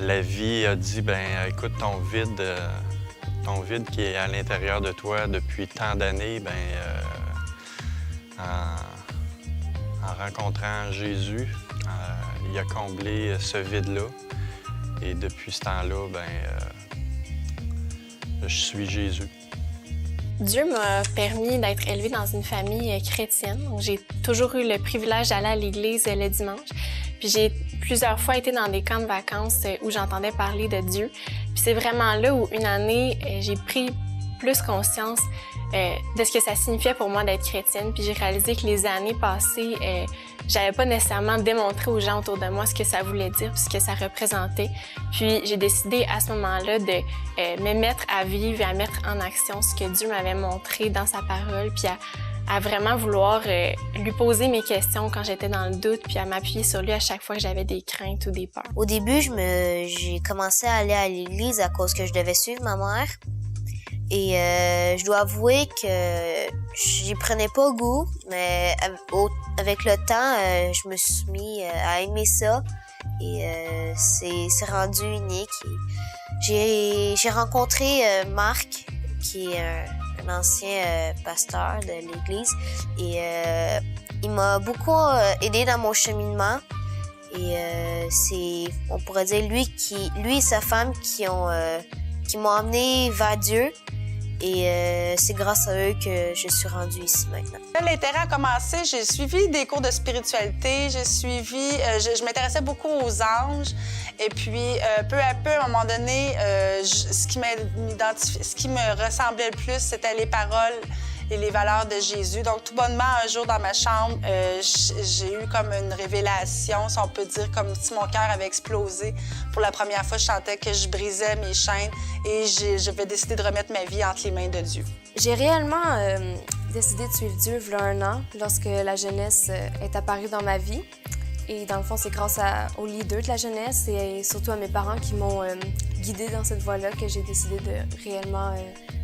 la vie a dit, ben écoute, ton vide qui est à l'intérieur de toi depuis tant d'années, ben en rencontrant Jésus, il a comblé ce vide-là. Et depuis ce temps-là, je suis Jésus. Dieu m'a permis d'être élevée dans une famille chrétienne. J'ai toujours eu le privilège d'aller à l'église le dimanche. Puis j'ai plusieurs fois été dans des camps de vacances où j'entendais parler de Dieu. Puis c'est vraiment là où une année, j'ai pris plus conscience de ce que ça signifiait pour moi d'être chrétienne. Puis j'ai réalisé que les années passées, j'avais pas nécessairement démontré aux gens autour de moi ce que ça voulait dire, puis ce que ça représentait. Puis j'ai décidé à ce moment-là de me mettre à vivre et à mettre en action ce que Dieu m'avait montré dans sa parole, puis à vraiment vouloir lui poser mes questions quand j'étais dans le doute, puis à m'appuyer sur lui à chaque fois que j'avais des craintes ou des peurs. Au début, j'ai commencé à aller à l'église à cause que je devais suivre ma mère. Et je dois avouer que j'y prenais pas goût, mais avec le temps, je me suis mis à aimer ça et c'est rendu unique. J'ai rencontré Marc, qui est un ancien pasteur de l'église, et il m'a beaucoup aidé dans mon cheminement. Et c'est, on pourrait dire, lui et sa femme qui m'ont emmené vers Dieu. Et c'est grâce à eux que je suis rendue ici maintenant. L'intérêt a commencé, j'ai suivi des cours de spiritualité, je m'intéressais beaucoup aux anges. Et puis, peu à peu, à un moment donné, ce qui me ressemblait le plus, c'était les paroles et les valeurs de Jésus. Donc, tout bonnement, un jour dans ma chambre, j'ai eu comme une révélation, si on peut dire, comme si mon cœur avait explosé. Pour la première fois, je sentais que je brisais mes chaînes et j'avais décidé de remettre ma vie entre les mains de Dieu. J'ai réellement décidé de suivre Dieu il y a 1 an, lorsque la jeunesse est apparue dans ma vie. Et dans le fond, c'est grâce aux leaders de la jeunesse et surtout à mes parents qui m'ont guidée dans cette voie-là que j'ai décidé de réellement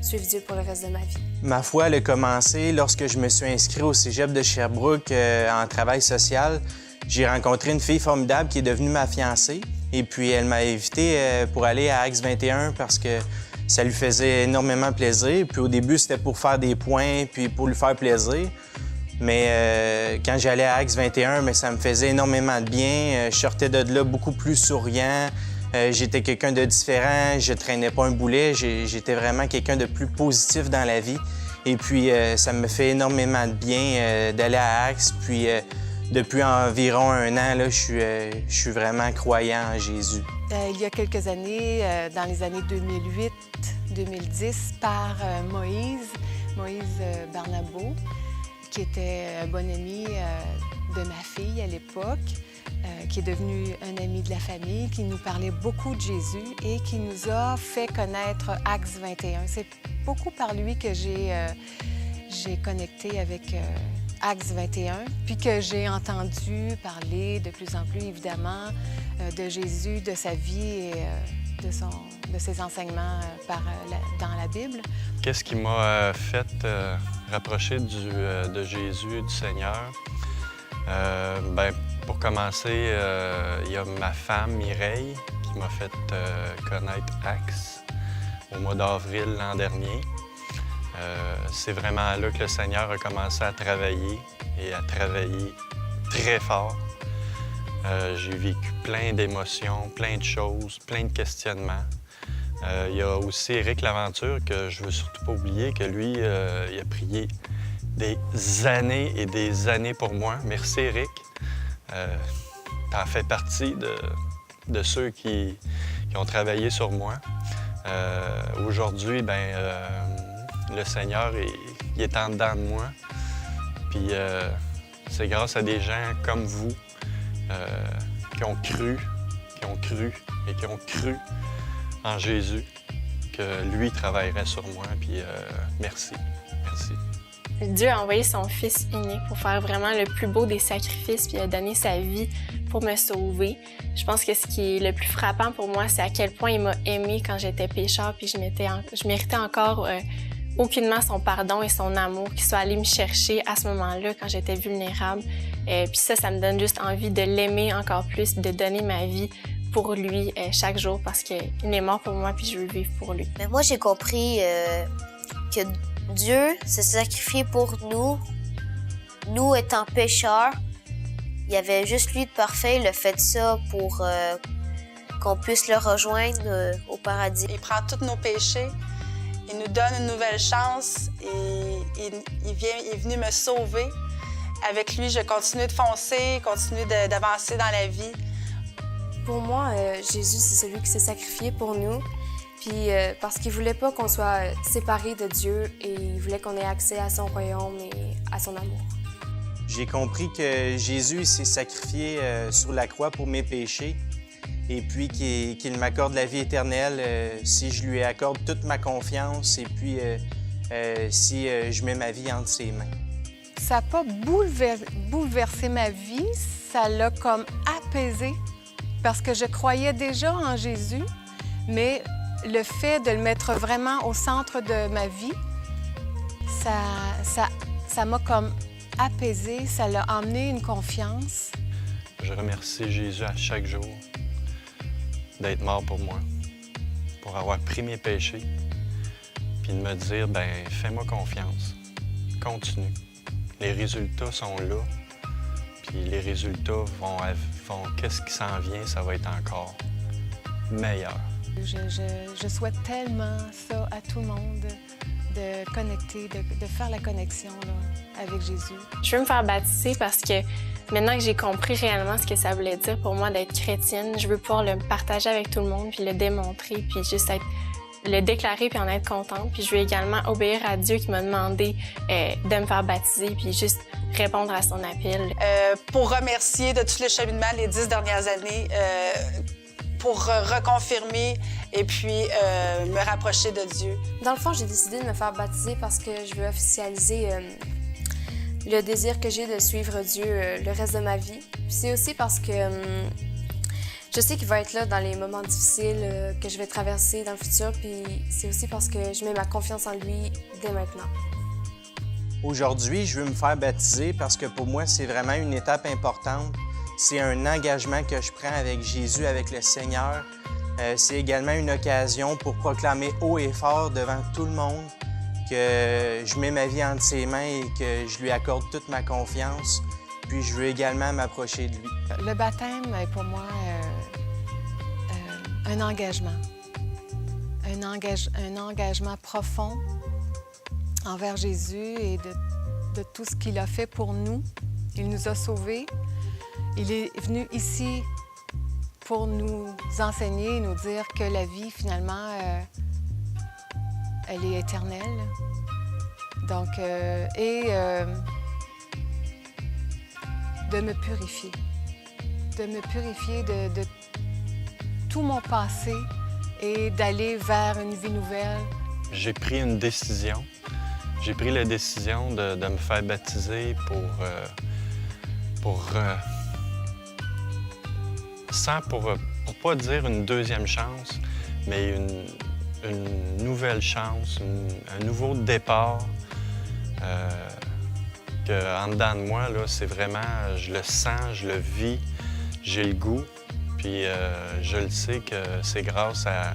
suivre Dieu pour le reste de ma vie. Ma foi, elle a commencé lorsque je me suis inscrit au cégep de Sherbrooke en travail social. J'ai rencontré une fille formidable qui est devenue ma fiancée. Et puis, elle m'a invité pour aller à Acts 21 parce que ça lui faisait énormément plaisir. Puis au début, c'était pour faire des points puis pour lui faire plaisir. Mais quand j'allais à Acts 21, mais ça me faisait énormément de bien. Je sortais de là beaucoup plus souriant. J'étais quelqu'un de différent. Je traînais pas un boulet. J'étais vraiment quelqu'un de plus positif dans la vie. Et puis, ça me fait énormément de bien d'aller à Acts. Puis, depuis environ 1 an, là, je suis vraiment croyant en Jésus. Il y a quelques années, dans les années 2008-2010, par Moïse Barnabou, qui était un bon ami de ma fille à l'époque, qui est devenu un ami de la famille, qui nous parlait beaucoup de Jésus et qui nous a fait connaître Acts 21. C'est beaucoup par lui que j'ai connecté avec Acts 21, puis que j'ai entendu parler de plus en plus, évidemment, de Jésus, de sa vie et de ses enseignements dans la Bible. Qu'est-ce qui m'a fait rapprocher de Jésus, du Seigneur? Pour commencer, il y a ma femme, Mireille, qui m'a fait connaître Acts au mois d'avril l'an dernier. C'est vraiment là que le Seigneur a commencé à travailler et à travailler très fort. J'ai vécu plein d'émotions, plein de choses, plein de questionnements. Il y a aussi Éric Laventure, que je veux surtout pas oublier, que lui, il a prié des années et des années pour moi. Merci, Éric. Tu en fais partie de ceux qui ont travaillé sur moi. Aujourd'hui, le Seigneur, il est en dedans de moi. Puis c'est grâce à des gens comme vous qui ont cru en Jésus que lui travaillerait sur moi. Puis merci. Dieu a envoyé son Fils unique pour faire vraiment le plus beau des sacrifices, puis il a donné sa vie pour me sauver. Je pense que ce qui est le plus frappant pour moi, c'est à quel point il m'a aimée quand j'étais pécheur, puis je méritais encore aucunement son pardon et son amour, qu'il soit allé me chercher à ce moment-là quand j'étais vulnérable. Puis ça me donne juste envie de l'aimer encore plus, de donner ma vie pour lui chaque jour parce qu'il est mort pour moi puis je veux vivre pour lui. Mais moi, j'ai compris que Dieu s'est sacrifié pour nous. Nous étant pécheurs, il y avait juste lui de parfait. Il a fait ça pour qu'on puisse le rejoindre au paradis. Il prend tous nos péchés, il nous donne une nouvelle chance et il est venu me sauver. Avec lui, je continue de foncer, continue d'avancer dans la vie. Pour moi, Jésus, c'est celui qui s'est sacrifié pour nous. Puis parce qu'il voulait pas qu'on soit séparés de Dieu et il voulait qu'on ait accès à son royaume et à son amour. J'ai compris que Jésus s'est sacrifié sur la croix pour mes péchés et puis qu'il m'accorde la vie éternelle si je lui accorde toute ma confiance et puis si je mets ma vie entre ses mains. Ça n'a pas bouleversé ma vie, ça l'a comme apaisé parce que je croyais déjà en Jésus, mais le fait de le mettre vraiment au centre de ma vie, ça m'a comme apaisé, ça l'a emmené une confiance. Je remercie Jésus à chaque jour d'être mort pour moi, pour avoir pris mes péchés, puis de me dire, fais-moi confiance, continue. Les résultats sont là, puis les résultats vont qu'est-ce qui s'en vient, ça va être encore meilleur. Je souhaite tellement ça à tout le monde, de connecter, de faire la connexion là, avec Jésus. Je veux me faire baptiser parce que maintenant que j'ai compris réellement ce que ça voulait dire pour moi d'être chrétienne, je veux pouvoir le partager avec tout le monde, puis le démontrer, puis juste le déclarer puis en être contente. Puis je veux également obéir à Dieu qui m'a demandé de me faire baptiser puis juste répondre à son appel. Pour remercier de tout le cheminement les 10 dernières années, pour reconfirmer et puis me rapprocher de Dieu. Dans le fond, j'ai décidé de me faire baptiser parce que je veux officialiser le désir que j'ai de suivre Dieu le reste de ma vie. Puis c'est aussi parce que je sais qu'il va être là dans les moments difficiles que je vais traverser dans le futur, puis c'est aussi parce que je mets ma confiance en lui dès maintenant. Aujourd'hui, je veux me faire baptiser parce que pour moi, c'est vraiment une étape importante. C'est un engagement que je prends avec Jésus, avec le Seigneur. C'est également une occasion pour proclamer haut et fort devant tout le monde que je mets ma vie entre ses mains et que je lui accorde toute ma confiance. Puis je veux également m'approcher de lui. Le baptême est pour moi un engagement. Un engagement profond envers Jésus et de tout ce qu'il a fait pour nous. Il nous a sauvés. Il est venu ici pour nous enseigner, nous dire que la vie, finalement, elle est éternelle. Donc, de me purifier. De me purifier de tout mon passé et d'aller vers une vie nouvelle. J'ai pris une décision. J'ai pris la décision de me faire baptiser pour pas dire une deuxième chance, mais une nouvelle chance, un nouveau départ. En dedans de moi, là, c'est vraiment, je le sens, je le vis, j'ai le goût. Puis je le sais que c'est grâce à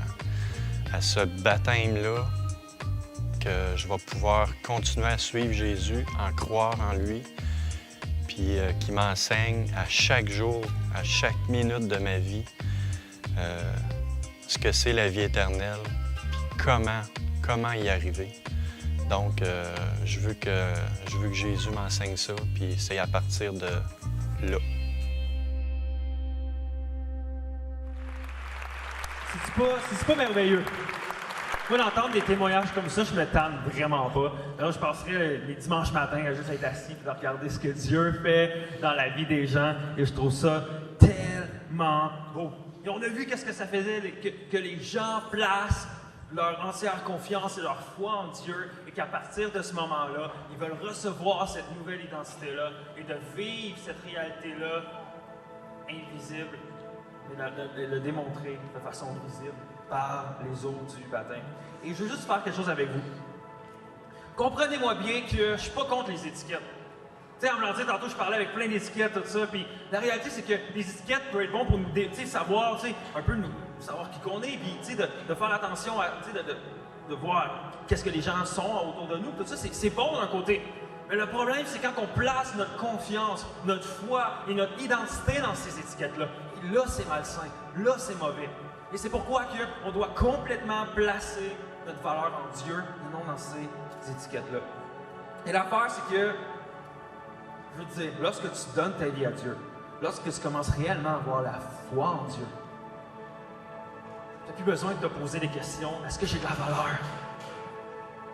ce baptême-là que je vais pouvoir continuer à suivre Jésus, en croire en lui, puis qui m'enseigne à chaque jour, à chaque minute de ma vie, ce que c'est la vie éternelle, puis comment y arriver. Donc, je veux que Jésus m'enseigne ça, puis c'est à partir de là. C'est pas merveilleux? Moi, d'entendre des témoignages comme ça, je me tanne vraiment pas. Là, je passerais les dimanches matins à juste être assis et de regarder ce que Dieu fait dans la vie des gens. Et je trouve ça tellement beau. Et on a vu qu'est-ce que ça faisait, que les gens placent leur entière confiance et leur foi en Dieu et qu'à partir de ce moment-là, ils veulent recevoir cette nouvelle identité-là et de vivre cette réalité-là invisible, mais de le démontrer de façon visible par les eaux du baptême. Et je veux juste faire quelque chose avec vous. Comprenez-moi bien que je ne suis pas contre les étiquettes. Tu sais, en me l'en disant, tantôt, je parlais avec plein d'étiquettes, tout ça, puis la réalité, c'est que les étiquettes peuvent être bons pour nous savoir, tu sais, un peu nous savoir qui qu'on est, puis tu sais, de faire attention à, tu sais, de voir qu'est-ce que les gens sont autour de nous, tout ça, c'est bon d'un côté. Mais le problème, c'est quand on place notre confiance, notre foi et notre identité dans ces étiquettes-là. Et là, c'est malsain. Là, c'est mauvais. Et c'est pourquoi on doit complètement placer notre valeur en Dieu et non dans ces étiquettes-là. Et l'affaire, c'est que, je veux te dire, lorsque tu donnes ta vie à Dieu, lorsque tu commences réellement à avoir la foi en Dieu, tu n'as plus besoin de te poser des questions. Est-ce que j'ai de la valeur?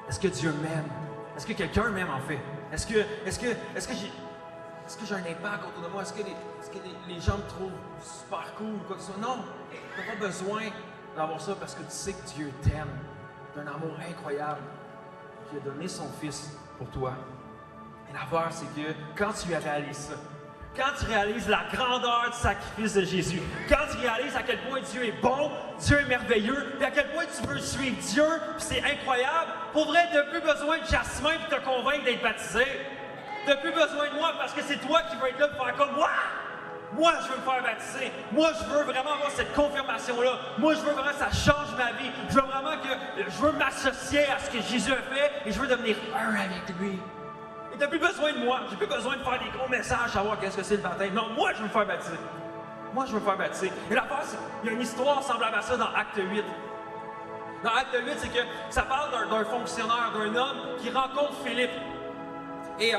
Est-ce que Dieu m'aime? Est-ce que quelqu'un m'aime en fait? Est-ce que j'ai un impact autour de moi? Est-ce que les gens me trouvent super cool ou quoi que ce soit? Non! Tu n'as pas besoin d'avoir ça parce que tu sais que Dieu t'aime d'un amour incroyable qui a donné son Fils pour toi. Et l'affaire, c'est que quand tu réalises ça, quand tu réalises la grandeur du sacrifice de Jésus, quand tu réalises à quel point Dieu est bon, Dieu est merveilleux, puis à quel point tu veux suivre Dieu, puis c'est incroyable, pour vrai, tu n'as plus besoin de Jasmin pour te convaincre d'être baptisé. Tu n'as plus besoin de moi parce que c'est toi qui veux être là pour faire comme moi. Moi, je veux me faire baptiser. Moi, je veux vraiment avoir cette confirmation-là. Moi, je veux vraiment que ça change ma vie. Je veux vraiment je veux m'associer à ce que Jésus a fait et je veux devenir un avec lui. Et t'as plus besoin de moi. J'ai plus besoin de faire des gros messages, savoir qu'est-ce que c'est le baptême. Non, moi, je veux me faire baptiser. Moi, je veux me faire baptiser. Et l'affaire, c'est qu'il y a une histoire semblable à ça dans Acte 8. Dans Acte 8, c'est que ça parle d'un fonctionnaire, d'un homme qui rencontre Philippe. Et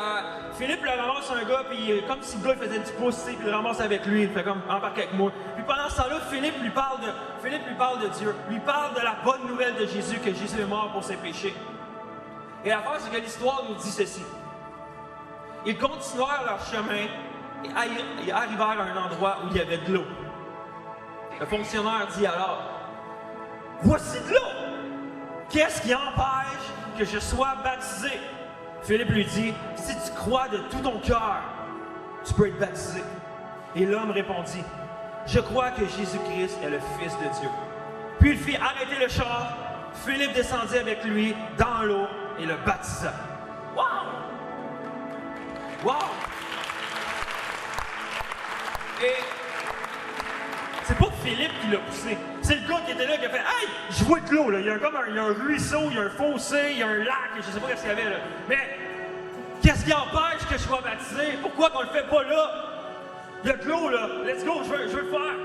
Philippe le ramasse un gars, puis comme si le gars il faisait du pouce, puis il le ramasse avec lui, il fait comme embarque avec moi. Puis pendant ce temps-là, Philippe lui parle de Dieu, lui parle de la bonne nouvelle de Jésus, que Jésus est mort pour ses péchés. Et l'affaire, c'est que l'histoire nous dit ceci. Ils continuèrent leur chemin et arrivèrent à un endroit où il y avait de l'eau. Le fonctionnaire dit alors, « Voici de l'eau! Qu'est-ce qui empêche que je sois baptisé? » Philippe lui dit, « Si tu crois de tout ton cœur, tu peux être baptisé. » Et l'homme répondit, « Je crois que Jésus-Christ est le Fils de Dieu. » Puis il fit arrêter le char. Philippe descendit avec lui dans l'eau et le baptisa. Wow! Wow! Et c'est pas Philippe qui l'a poussé. C'est le gars qui était là qui a fait « Hey, je vois de l'eau, là. Il y a un ruisseau, il y a un fossé, il y a un lac, je sais pas ce qu'il y avait, là. Mais qu'est-ce qui empêche que je sois baptisé? Pourquoi qu'on le fait pas là? Il y a de l'eau, là. Let's go, je veux le faire. »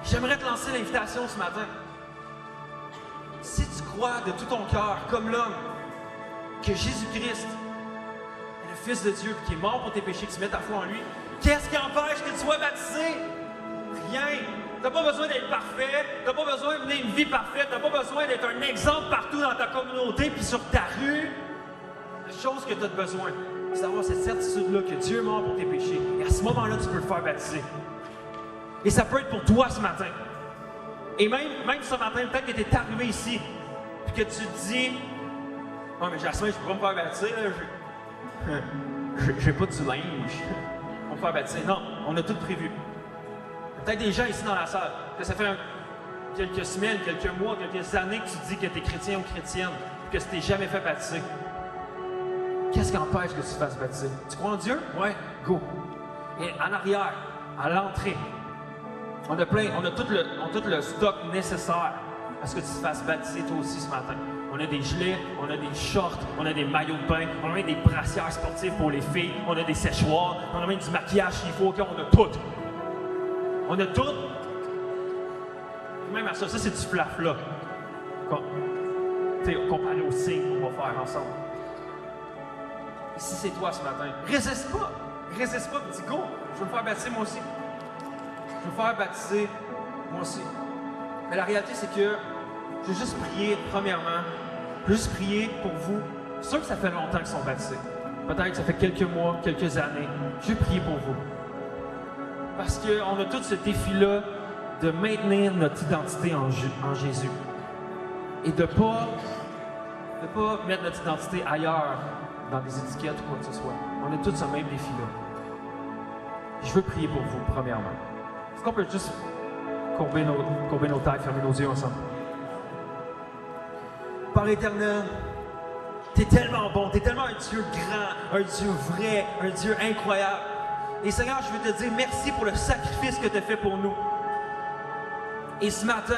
J'aimerais te lancer l'invitation ce matin. Si tu crois de tout ton cœur, comme l'homme, que Jésus-Christ est le Fils de Dieu qui est mort pour tes péchés, que tu mets ta foi en lui, qu'est-ce qui empêche que tu sois baptisé? Rien. T'as pas besoin d'être parfait, t'as pas besoin de mener une vie parfaite, t'as pas besoin d'être un exemple partout dans ta communauté puis sur ta rue. La chose que tu as besoin, c'est d'avoir cette certitude-là que Dieu est mort pour tes péchés. Et à ce moment-là, tu peux te faire baptiser. Et ça peut être pour toi ce matin. Et même ce matin, peut-être que tu es arrivé ici, puis que tu te dis, « Non, mais Jasmin, je peux pas me faire baptiser, là. J'ai pas du linge pour me faire baptiser. » Non, on a tout prévu. Peut-être des gens ici dans la salle, que ça fait quelques semaines, quelques mois, quelques années que tu dis que tu es chrétien ou chrétienne, que tu t'es jamais fait baptiser. Qu'est-ce qui empêche que tu te fasses baptiser? Tu crois en Dieu? Ouais, go. Et en arrière, à l'entrée, on a tout le stock nécessaire à ce que tu te fasses baptiser toi aussi ce matin. On a des gilets, on a des shorts, on a des maillots de bain, on a même des brassières sportives pour les filles, on a des séchoirs, on a même du maquillage s'il faut, OK, on a tout. On a tout. Et même à ça, c'est du flafla. Comparé au signe qu'on va faire ensemble. Et si c'est toi ce matin, résiste pas. Résiste pas, dis go, je veux me faire baptiser moi aussi. Je veux me faire baptiser moi aussi. Mais la réalité, c'est que je veux juste prier, premièrement, juste prier pour vous. Ceux que ça fait longtemps qu'ils sont baptisés. Peut-être que ça fait quelques mois, quelques années. Je veux prier pour vous. Parce qu'on a tout ce défi-là de maintenir notre identité en Jésus. Et de pas mettre notre identité ailleurs, dans des étiquettes ou quoi que ce soit. On a tous ce même défi-là. Je veux prier pour vous, premièrement. Est-ce qu'on peut juste courber nos têtes, fermer nos yeux ensemble? Père éternel, t'es tellement bon, t'es tellement un Dieu grand, un Dieu vrai, un Dieu incroyable. Et Seigneur, je veux te dire merci pour le sacrifice que tu as fait pour nous. Et ce matin,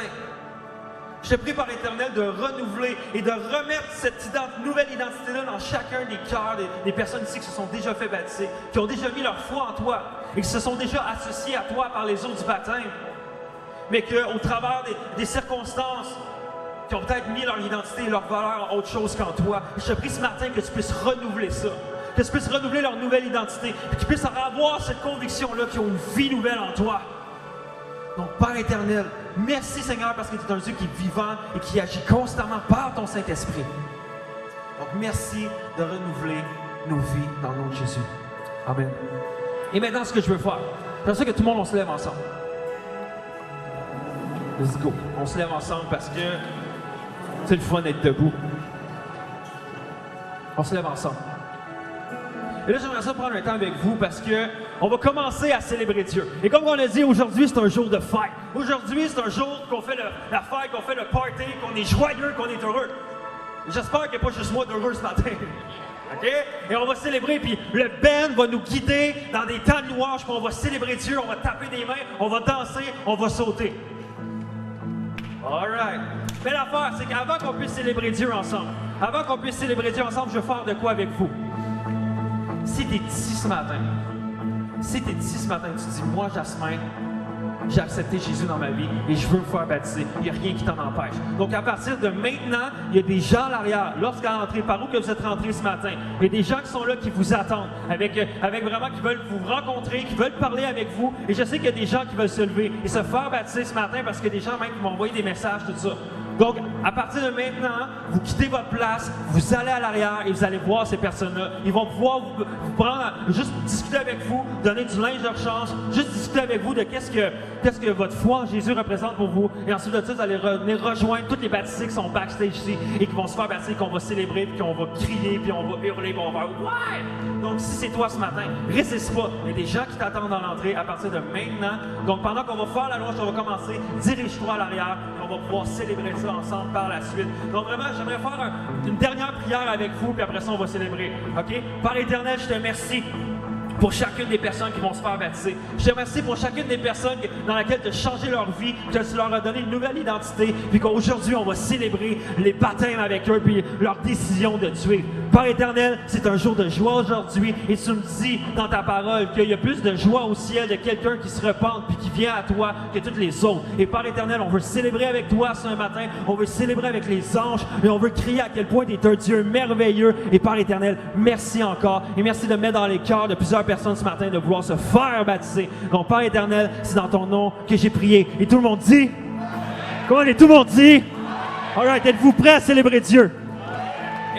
je te prie par l'Éternel de renouveler et de remettre cette nouvelle identité-là dans chacun des cœurs des personnes ici qui se sont déjà fait baptiser, qui ont déjà mis leur foi en toi et qui se sont déjà associés à toi par les eaux du baptême, mais qu'au travers des circonstances, qui ont peut-être mis leur identité et leur valeur en autre chose qu'en toi, je te prie ce matin que tu puisses renouveler ça. Que tu puisses renouveler leur nouvelle identité, et qu'ils puissent avoir cette conviction-là qu'ils ont une vie nouvelle en toi. Donc, Père éternel, merci Seigneur parce que tu es un Dieu qui est vivant et qui agit constamment par ton Saint-Esprit. Donc, merci de renouveler nos vies dans le nom de Jésus. Amen. Et maintenant, ce que je veux faire, c'est ça que tout le monde, on se lève ensemble. Let's go. On se lève ensemble parce que c'est le fun d'être debout. On se lève ensemble. Et là, j'aimerais ça prendre un temps avec vous parce qu'on va commencer à célébrer Dieu. Et comme on a dit, aujourd'hui, c'est un jour de fête. Aujourd'hui, c'est un jour qu'on fait la fête, qu'on fait le party, qu'on est joyeux, qu'on est heureux. J'espère qu'il n'y a pas juste moi d'heureux ce matin. OK? Et on va célébrer, puis le band va nous guider dans des temps de louange, puis on va célébrer Dieu, on va taper des mains, on va danser, on va sauter. All right. Mais l'affaire, c'est qu'avant qu'on puisse célébrer Dieu ensemble, je vais faire de quoi avec vous? Si tu es ici ce matin, tu te dis, moi, Jasmin, j'ai accepté Jésus dans ma vie et je veux me faire baptiser. Il n'y a rien qui t'en empêche. Donc, à partir de maintenant, il y a des gens à l'arrière. Lorsqu'à l'entrée, par où que vous êtes rentrés ce matin, il y a des gens qui sont là, qui vous attendent, avec vraiment, qui veulent vous rencontrer, qui veulent parler avec vous. Et je sais qu'il y a des gens qui veulent se lever et se faire baptiser ce matin parce qu'il y a des gens même qui m'ont envoyé des messages, tout ça. Donc, à partir de maintenant, vous quittez votre place, vous allez à l'arrière et vous allez voir ces personnes-là. Ils vont pouvoir vous prendre, juste discuter avec vous, donner du linge de rechange, juste discuter avec vous de qu'est-ce que votre foi en Jésus représente pour vous. Et ensuite de ça, vous allez venir rejoindre tous les baptisés qui sont backstage ici et qui vont se faire baptiser, qu'on va célébrer, puis qu'on va crier, puis on va hurler, puis on va faire « Ouais! » Donc, si c'est toi ce matin, résiste pas. Il y a des gens qui t'attendent dans l'entrée à partir de maintenant. Donc, pendant qu'on va faire la louange, on va commencer, dirige-toi à l'arrière et on va pouvoir célébrer ça ensemble par la suite. Donc vraiment, j'aimerais faire une dernière prière avec vous, puis après ça, on va célébrer. OK? Père éternel, je te remercie pour chacune des personnes qui vont se faire baptiser. Je te remercie pour chacune des personnes dans laquelle tu as changé leur vie, que tu leur as donné une nouvelle identité, puis qu'aujourd'hui, on va célébrer les baptêmes avec eux, puis leur décision de tuer. Père éternel, c'est un jour de joie aujourd'hui, et tu me dis dans ta parole qu'il y a plus de joie au ciel de quelqu'un qui se repente puis qui vient à toi que toutes les autres. Et Père éternel, on veut célébrer avec toi ce matin, on veut célébrer avec les anges, et on veut crier à quel point tu es un Dieu merveilleux. Et Père éternel, merci encore, et merci de mettre dans les cœurs de plusieurs personnes ce matin de vouloir se faire baptiser. Donc Père éternel, c'est dans ton nom que j'ai prié. Et tout le monde dit? Comment tout le monde dit? Alright, êtes-vous prêts à célébrer Dieu?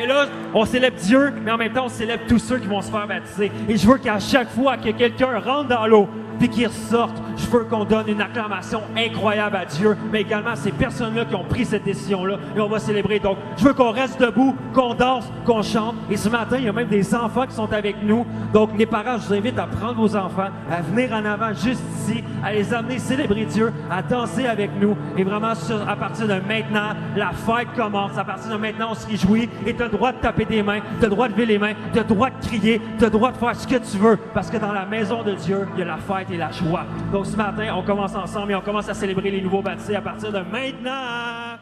Et là, on célèbre Dieu, mais en même temps, on célèbre tous ceux qui vont se faire baptiser. Et je veux qu'à chaque fois que quelqu'un rentre dans l'eau, puis qu'il ressorte, je veux qu'on donne une acclamation incroyable à Dieu, mais également à ces personnes-là qui ont pris cette décision-là. Et on va célébrer. Donc, je veux qu'on reste debout, qu'on danse, qu'on chante. Et ce matin, il y a même des enfants qui sont avec nous. Donc, les parents, je vous invite à prendre vos enfants, à venir en avant juste ici, à les amener célébrer Dieu, à danser avec nous. Et vraiment, à partir de maintenant, la fête commence. À partir de maintenant, on se réjouit. Et tu as le droit de taper des mains, tu as le droit de lever les mains, tu as le droit de crier, tu as le droit de faire ce que tu veux. Parce que dans la maison de Dieu, il y a la fête et la joie. Donc ce matin, on commence ensemble et on commence à célébrer les nouveaux baptisés à partir de maintenant.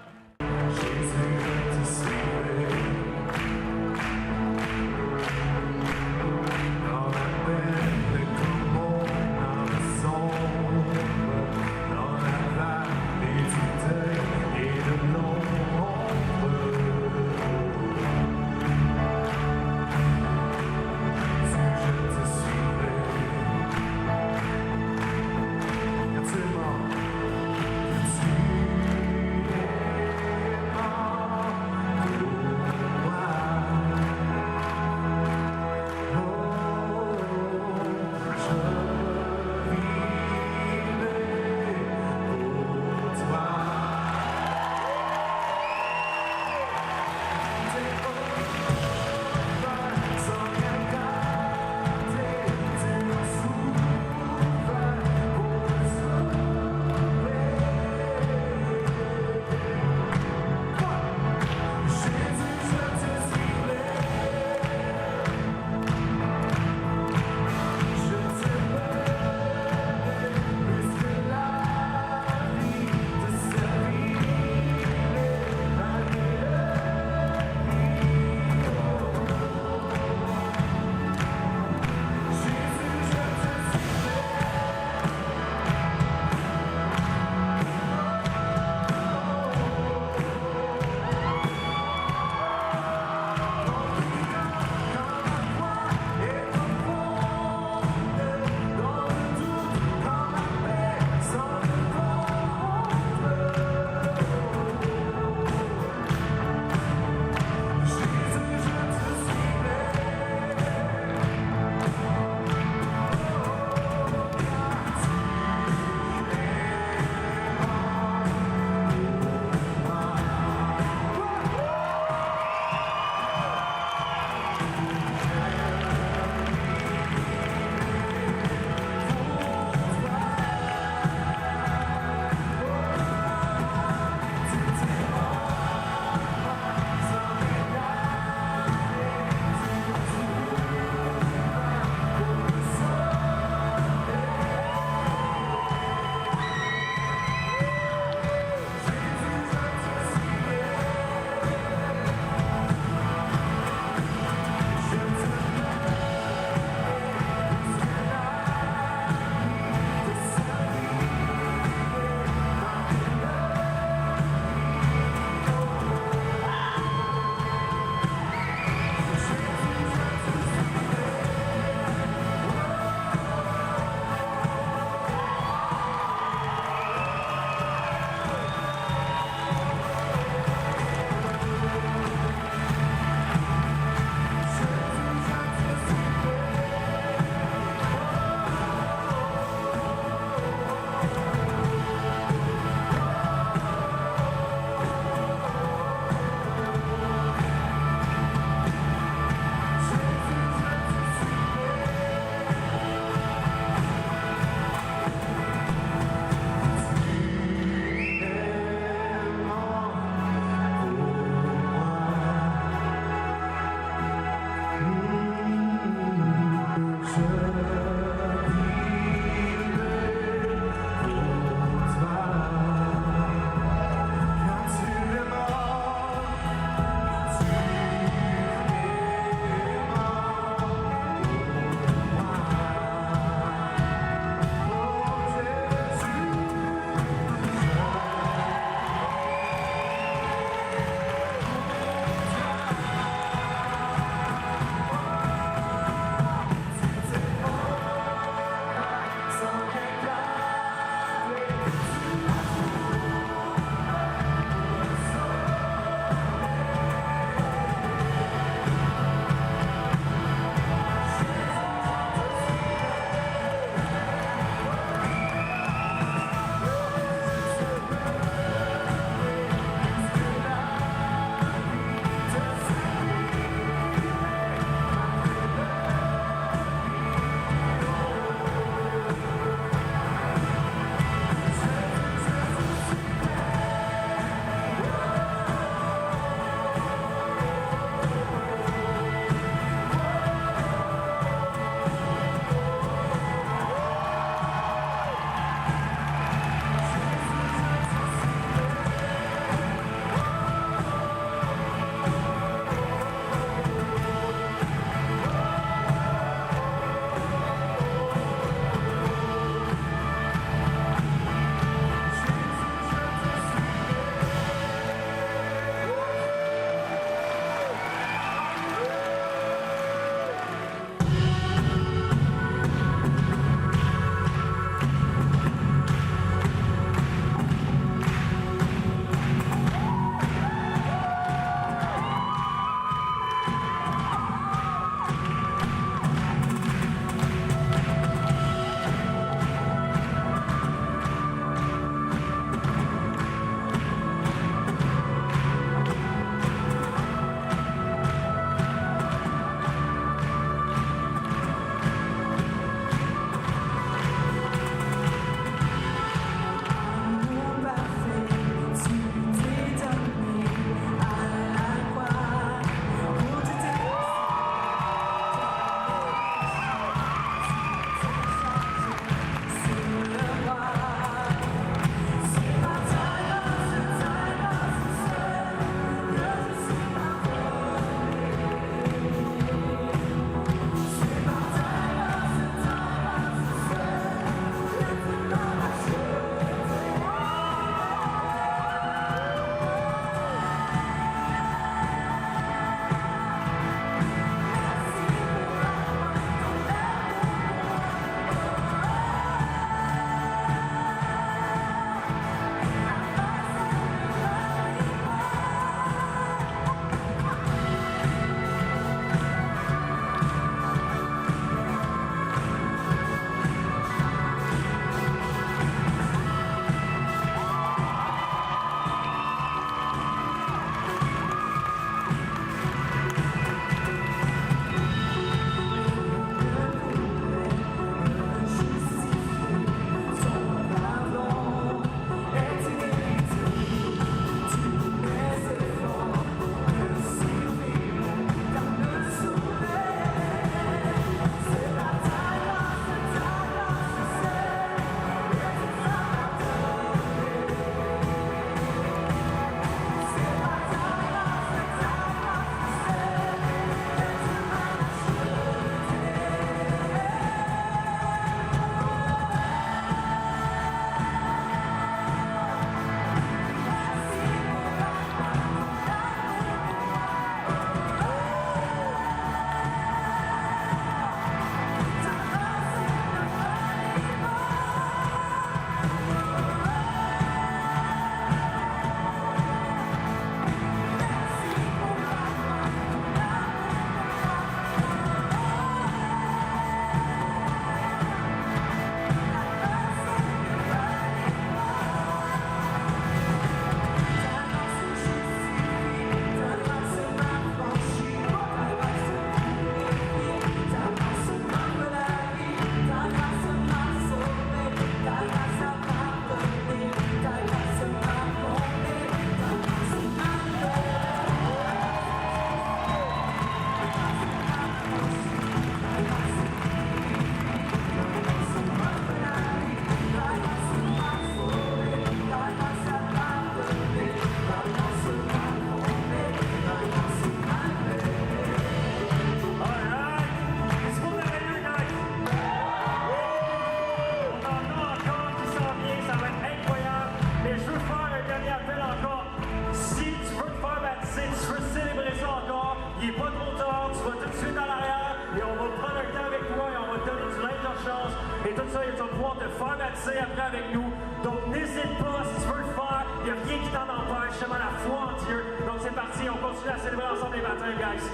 tout ça, tu vas pouvoir te faire baptiser après avec nous. Donc, n'hésite pas, si tu veux le faire, il n'y a rien qui t'en empêche, seulement la foi en Dieu. Donc, c'est parti, on continue à célébrer ensemble les baptêmes, guys.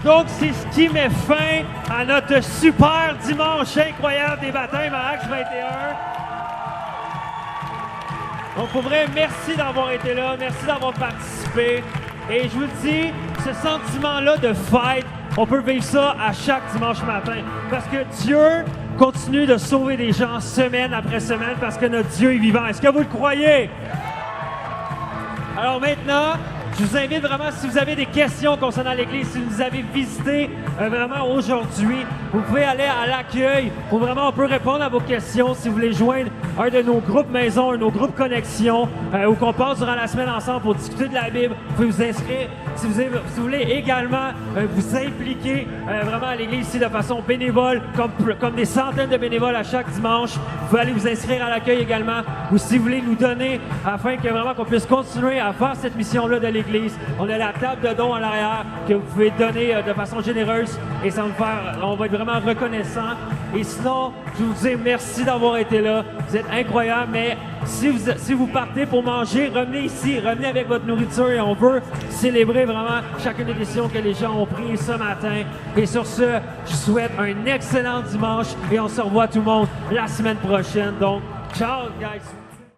Donc, c'est ce qui met fin à notre super dimanche incroyable des baptêmes à Acte 21. Donc, pour vrai, merci d'avoir été là, merci d'avoir participé. Et je vous le dis, ce sentiment-là de fête, on peut vivre ça à chaque dimanche matin. Parce que Dieu continue de sauver des gens semaine après semaine parce que notre Dieu est vivant. Est-ce que vous le croyez? Alors maintenant, je vous invite vraiment, si vous avez des questions concernant l'Église, si vous nous avez visité vraiment aujourd'hui, vous pouvez aller à l'accueil où vraiment on peut répondre à vos questions. Si vous voulez joindre un de nos groupes maison, un de nos groupes connexion, où qu'on passe durant la semaine ensemble pour discuter de la Bible, vous pouvez vous inscrire. Si vous voulez également vous impliquer vraiment à l'Église ici de façon bénévole, comme des centaines de bénévoles à chaque dimanche, vous pouvez aller vous inscrire à l'accueil également. Ou si vous voulez nous donner afin que vraiment qu'on puisse continuer à faire cette mission-là de l'Église, on a la table de dons à l'arrière que vous pouvez donner de façon généreuse et ça on va être vraiment reconnaissant. Et sinon, je vous dis merci d'avoir été là. Vous êtes incroyables, mais si vous partez pour manger, revenez ici, revenez avec votre nourriture et on veut célébrer vraiment chacune des décisions que les gens ont prises ce matin. Et sur ce, je vous souhaite un excellent dimanche et on se revoit tout le monde la semaine prochaine. Donc, ciao, guys!